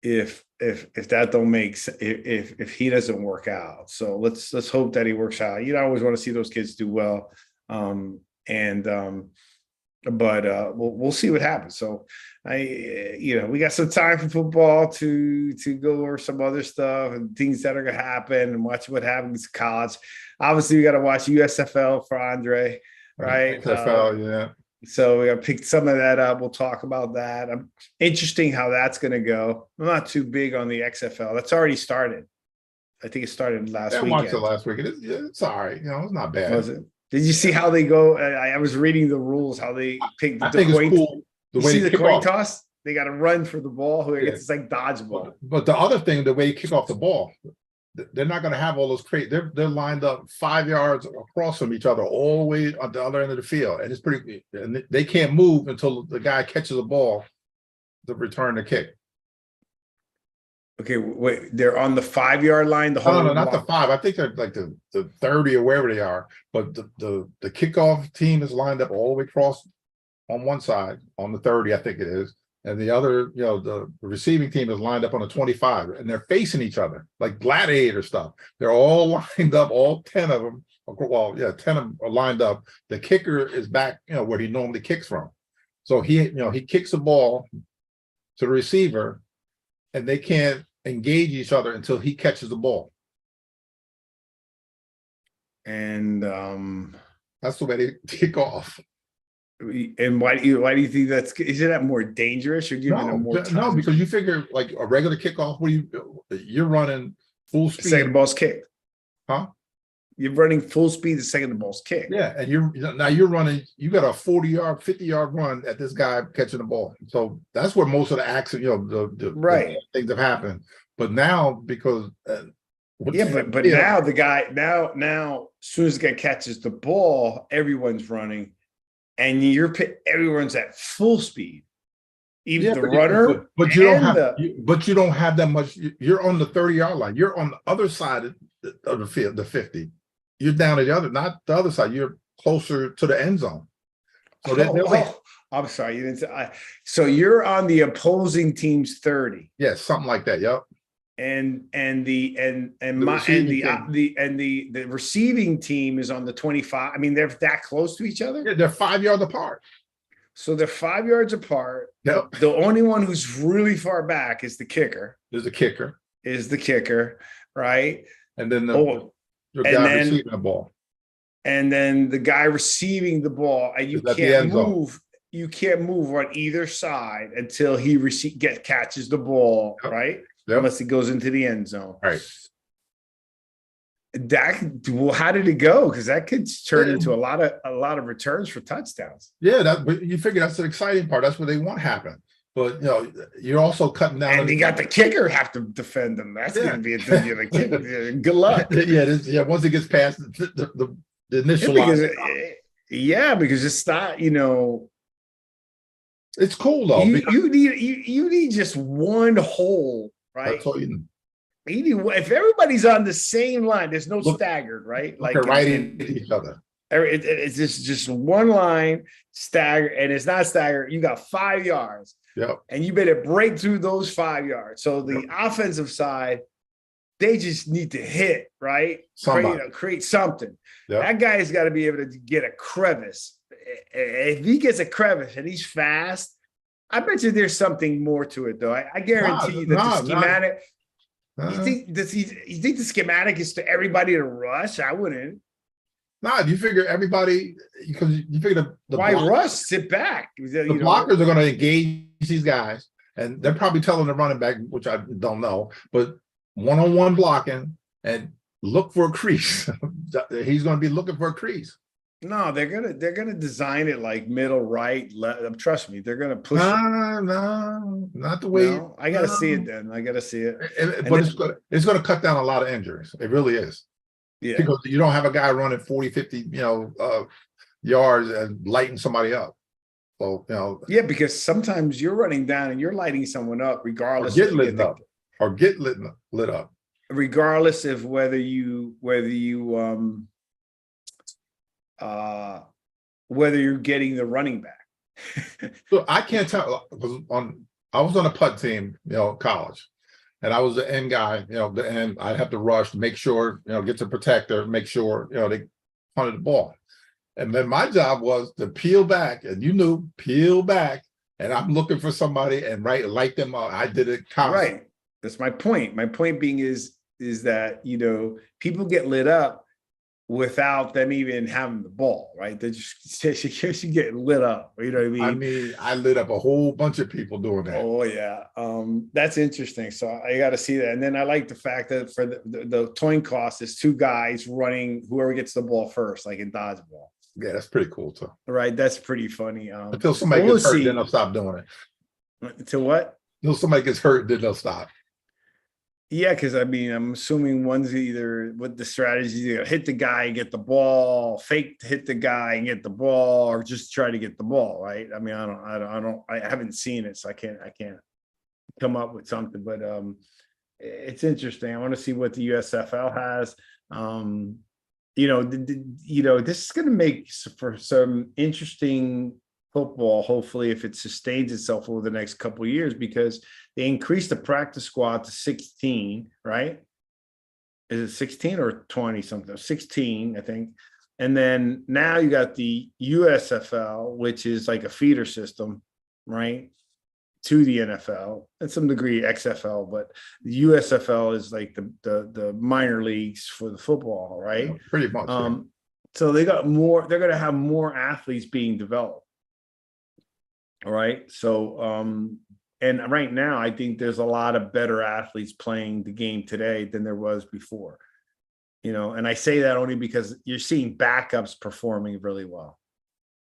If that don't make sense, if he doesn't work out. So let's hope that he works out. I always want to see those kids do well. But we'll see what happens. So we got some time for football to go over some other stuff and things that are going to happen, and watch what happens in college. Obviously we got to watch USFL for Andre. right? XFL, yeah. So I picked some of that up. We'll talk about that. Interesting how that's going to go. I'm not too big on the XFL. That's already started. I think it started last I weekend. watched it last week. It's all right. It's not bad. Was it? Did you see how they go? I was reading the rules, how they pick the think coin. it's cool. You see the coin toss? They got to run for the ball. Who gets it's like dodgeball. But the other thing, the way you kick off the ball, they're not going to have all those crazy. They're lined up 5 yards across from each other, all the way on the other end of the field, and it's pretty. And they can't move until the guy catches the ball to return the kick. Okay, wait. They're on the 5 yard line. The whole no, not the 5. I think they're like the 30 or wherever they are. But the kickoff team is lined up all the way across on one side on the 30, I think it is. And the other, the receiving team is lined up on the 25, and they're facing each other like gladiator stuff. They're all lined up, all 10 of them. Well, 10 of them are lined up. The kicker is back, where he normally kicks from. So he kicks the ball to the receiver, and they can't engage each other until he catches the ball. And that's the way they kick off. And why do you think isn't that more dangerous? You're giving them more time? No, because you figure like a regular kickoff, you're running full speed. The second the ball's kicked. Huh? You're running full speed the second the ball's kicked. Yeah, and you're running, you got a 40-yard, 50-yard run at this guy catching the ball. So that's where most of the accident, the things have happened. But now, because but now the guy now as soon as the guy catches the ball, everyone's running. And everyone's at full speed, even the runner. But you don't have that much. You're on the 30-yard line. You're on the other side of the field, the 50. You're down at not the other side. You're closer to the end zone. So I'm sorry, you didn't say. So you're on the opposing team's 30. Yes, something like that. Yep. And the receiving team is on the 25. I mean, they're that close to each other. Yeah, they're 5 yards apart. So they're 5 yards apart. Yep. The only one who's really far back is the kicker. Is the kicker, right? And then the guy receiving the ball. And then the guy receiving the ball, and you can't move. You can't move on either side until he catches the ball, right? Yep. Unless it goes into the end zone. Right. How did it go? Because that could turn into a lot of returns for touchdowns. Yeah, but you figure that's the exciting part. That's what they want to happen. But you're also cutting down. And you got the kicker have to defend them. That's going to be the kicker. Good luck. Once it gets past the initial line. Because it's not, it's cool though. You need just one hole. Right. That's all you need. If everybody's on the same line, there's no staggered, right? Like right into each other. It's just one line staggered, and it's not staggered. You got 5 yards. Yep. And you better break through those 5 yards. So the offensive side, they just need to hit, right? Create something. Yep. That guy's got to be able to get a crevice. If he gets a crevice and he's fast, I bet you there's something more to it, though. I guarantee you that the schematic. You think the schematic is to everybody to rush? I wouldn't. You figure everybody, because you figure the why rush? Sit back. The blockers are going to engage these guys, and they're probably telling the running back, which I don't know, but one-on-one blocking and look for a crease. He's going to be looking for a crease. No, they're gonna design it like middle, right, left. Trust me, they're gonna push. No, not the way. No, I gotta see it. Then I gotta see it. But it's gonna cut down a lot of injuries. It really is. Yeah, because you don't have a guy running 40, 50, yards and lighting somebody up. So Yeah, because sometimes you're running down and you're lighting someone up, regardless. Or get lit up. Regardless of whether you're getting the running back. So I can't tell, because I was on a putt team, college, and I was the end guy, the end. I'd have to rush to make sure, get to protector, make sure, they punted the ball. And then my job was to peel back, and peel back, and I'm looking for somebody and light them up. I did it constantly. Right. That's my point. My point being is that, people get lit up without them even having the ball, right? They're just getting lit up. You know what I mean? I mean, I lit up a whole bunch of people doing that. Oh yeah, that's interesting. So I got to see that, and then I like the fact that for the coin cost is two guys running whoever gets the ball first, like in dodgeball. Yeah, that's pretty cool too. Right, that's pretty funny. Until somebody we'll gets hurt, see. then they'll stop doing it. To what? Until somebody gets hurt, then they'll stop. Yeah, because I mean, I'm assuming one's either with the strategy hit the guy and get the ball, fake hit the guy and get the ball, or just try to get the ball, right? I mean, I haven't seen it, so I can't come up with something. But it's interesting. I want to see what the USFL has. This is going to make for some interesting football, hopefully, if it sustains itself over the next couple of years, because they increased the practice squad to 16, right? Is it 16 or 20 something? 16, I think. And then now you got the USFL, which is like a feeder system, right? To the NFL and some degree XFL, but the USFL is like the minor leagues for the football, right? Yeah, pretty much. So they got more, they're going to have more athletes being developed. All right. So, and right now, I think there's a lot of better athletes playing the game today than there was before, and I say that only because you're seeing backups performing really well,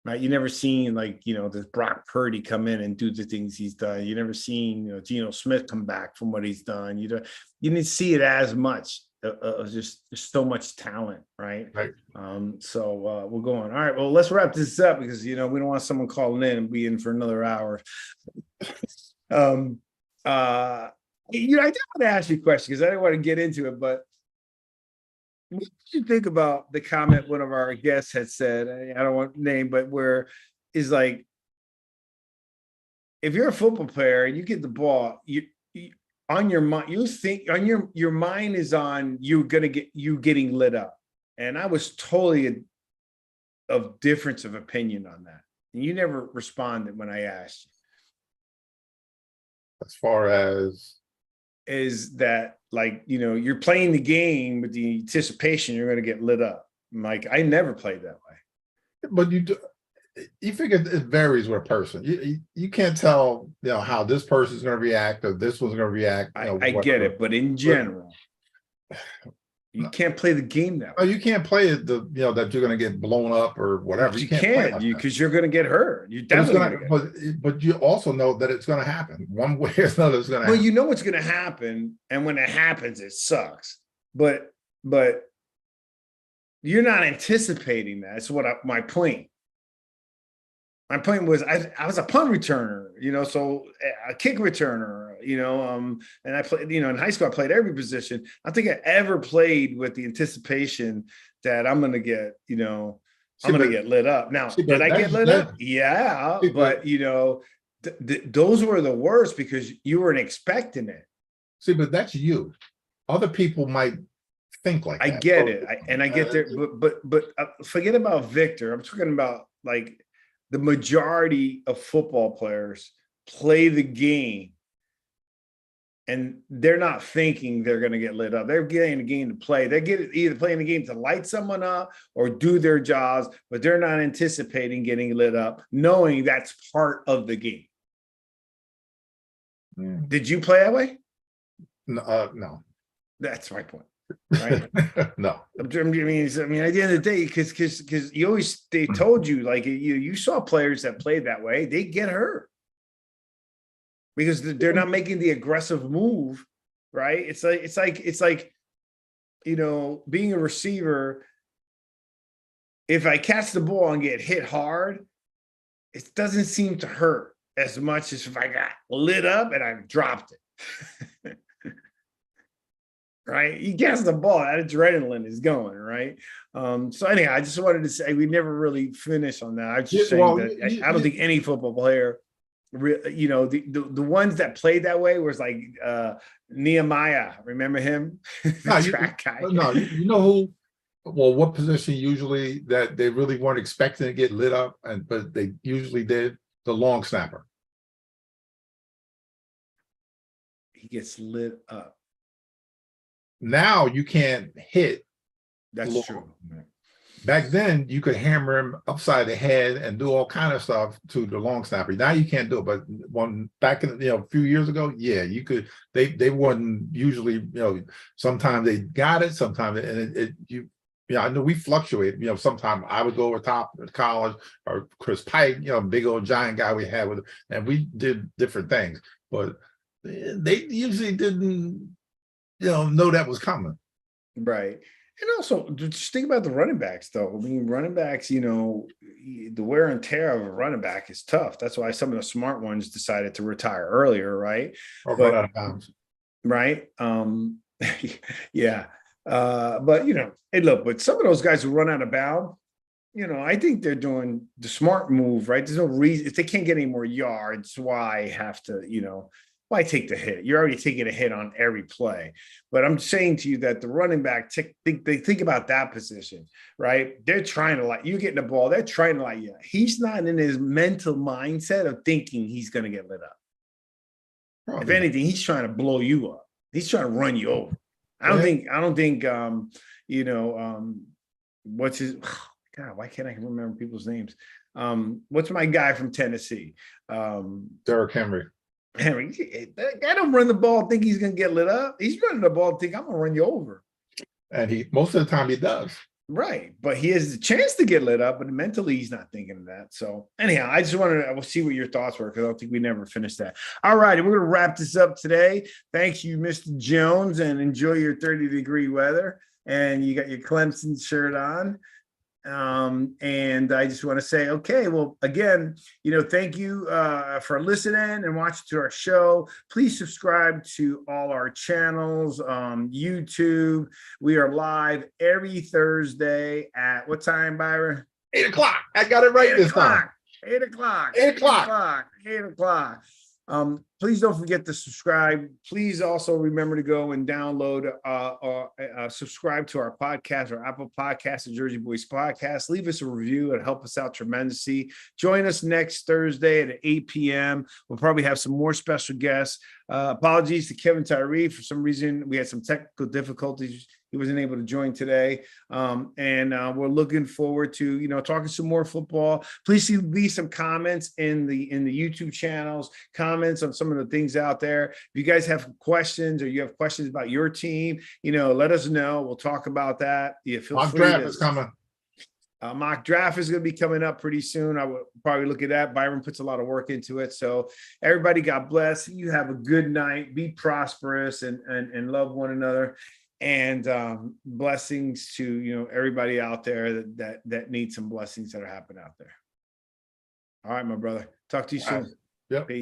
right? You never seen this Brock Purdy come in and do the things he's done. You never seen, Geno Smith come back from what he's done. You didn't see it as much. Just so much talent, right? Right. So we're going. All right. Well, let's wrap this up because we don't want someone calling in and be in for another hour. I did want to ask you a question because I didn't want to get into it, but what did you think about the comment one of our guests had said? I don't want to name, but where is like, if you're a football player and you get the ball, you on your mind, you think on your mind is on you getting lit up. And I was totally of difference of opinion on that. And you never responded when I asked you. As far as is that you're playing the game with the anticipation you're going to get lit up. Mike, I never played that way. But you figure it varies with a person. You can't tell how this person's going to react or this one's going to react. I get it, but in general, you can't play the game that way. No, you can't play it that you're going to get blown up or whatever. You can't because you're going to get hurt. You definitely but you also know that it's going to happen one way or another. It's going to happen. Well, you know what's going to happen, and when it happens, it sucks. But you're not anticipating that. That's my point. My point was I was a punt returner, so a kick returner, and I played, in high school, I played every position. I don't think I ever played with the anticipation that I'm going to get, I'm going to get lit up. Now, did I get lit up? Yeah. But, those were the worst because you weren't expecting it. See, but that's you. Other people might think like that. I get it. I get there. But forget about Victor. I'm talking about the majority of football players play the game and they're not thinking they're going to get lit up. They're getting the game to play. They get either playing the game to light someone up or do their jobs, but they're not anticipating getting lit up, knowing that's part of the game. Did you play that way? No. That's my point. Right? No. I mean, at the end of the day, because they told you you saw players that played that way, they get hurt because they're not making the aggressive move, right? It's like being a receiver. If I catch the ball and get hit hard, it doesn't seem to hurt as much as if I got lit up and I dropped it. Right, you catch the ball, that adrenaline is going right. So anyhow, I just wanted to say we never really finished on that. I was just saying that I don't think any football player, the ones that played that way was like Nehemiah. Remember him? Track guy. No, you know who? Well, what position usually that they really weren't expecting to get lit up, but they usually did? The long snapper. He gets lit up. Now you can't hit That's Lord. true. Back then, you could hammer him upside the head and do all kind of stuff to the long snapper. Now you can't do it. But back in a few years ago, yeah, you could. They wasn't usually, sometimes they got it, sometimes I know we fluctuate. Sometimes I would go over top at college, or Chris Pike, big old giant guy we had with, and we did different things. But they usually didn't, know that was coming. Right. And also, just think about the running backs, though. I mean, running backs, the wear and tear of a running back is tough. That's why some of the smart ones decided to retire earlier, right? Or run out of bounds. Right. Yeah. But hey, look, but some of those guys who run out of bounds, I think they're doing the smart move, right? There's no reason if they can't get any more yards, why have to, why take the hit? You're already taking a hit on every play. But I'm saying to you that the running back, they think about that position, right? They're trying to you getting the ball. They're trying to you. He's not in his mental mindset of thinking he's going to get lit up. Probably. If anything, he's trying to blow you up. He's trying to run you over. I don't think, what's his, God, why can't I remember people's names? What's my guy from Tennessee? Derrick Henry. That guy don't run the ball, think he's going to get lit up. He's running the ball, think I'm going to run you over. And most of the time he does. Right. But he has the chance to get lit up, but mentally he's not thinking of that. So anyhow, I just wanted to see what your thoughts were, because I don't think we never finished that. All right. We're going to wrap this up today. Thank you, Mr. Jones, and enjoy your 30-degree weather. And you got your Clemson shirt on. And I just want to say, okay, well, again, thank you for listening and watching to our show. Please subscribe to all our channels, YouTube. We are live every Thursday at what time, Byron? 8 o'clock. I got it right this time. 8 o'clock. 8 o'clock. 8 o'clock. Please don't forget to subscribe. Please also remember to go and download subscribe to our podcast, our Apple Podcast, the Jersey Boys Podcast. Leave us a review. It'll help us out tremendously. Join us next Thursday at 8 p.m. We'll probably have some more special guests. Apologies to Kevin Tyree. For some reason, we had some technical difficulties. He wasn't able to join today. And we're looking forward to, talking some more football. Please leave some comments in the YouTube channels, comments on some of the things out there. If you guys have questions, or you have questions about your team, let us know. We'll talk about that. Yeah, Mock draft is coming. Mock draft is going to be coming up pretty soon. I would probably look at that. Byron puts a lot of work into it. So everybody, God bless. You have a good night. Be prosperous and love one another. And blessings to everybody out there that needs some blessings that are happening out there. All right, my brother. Talk to you soon. Yep. Peace.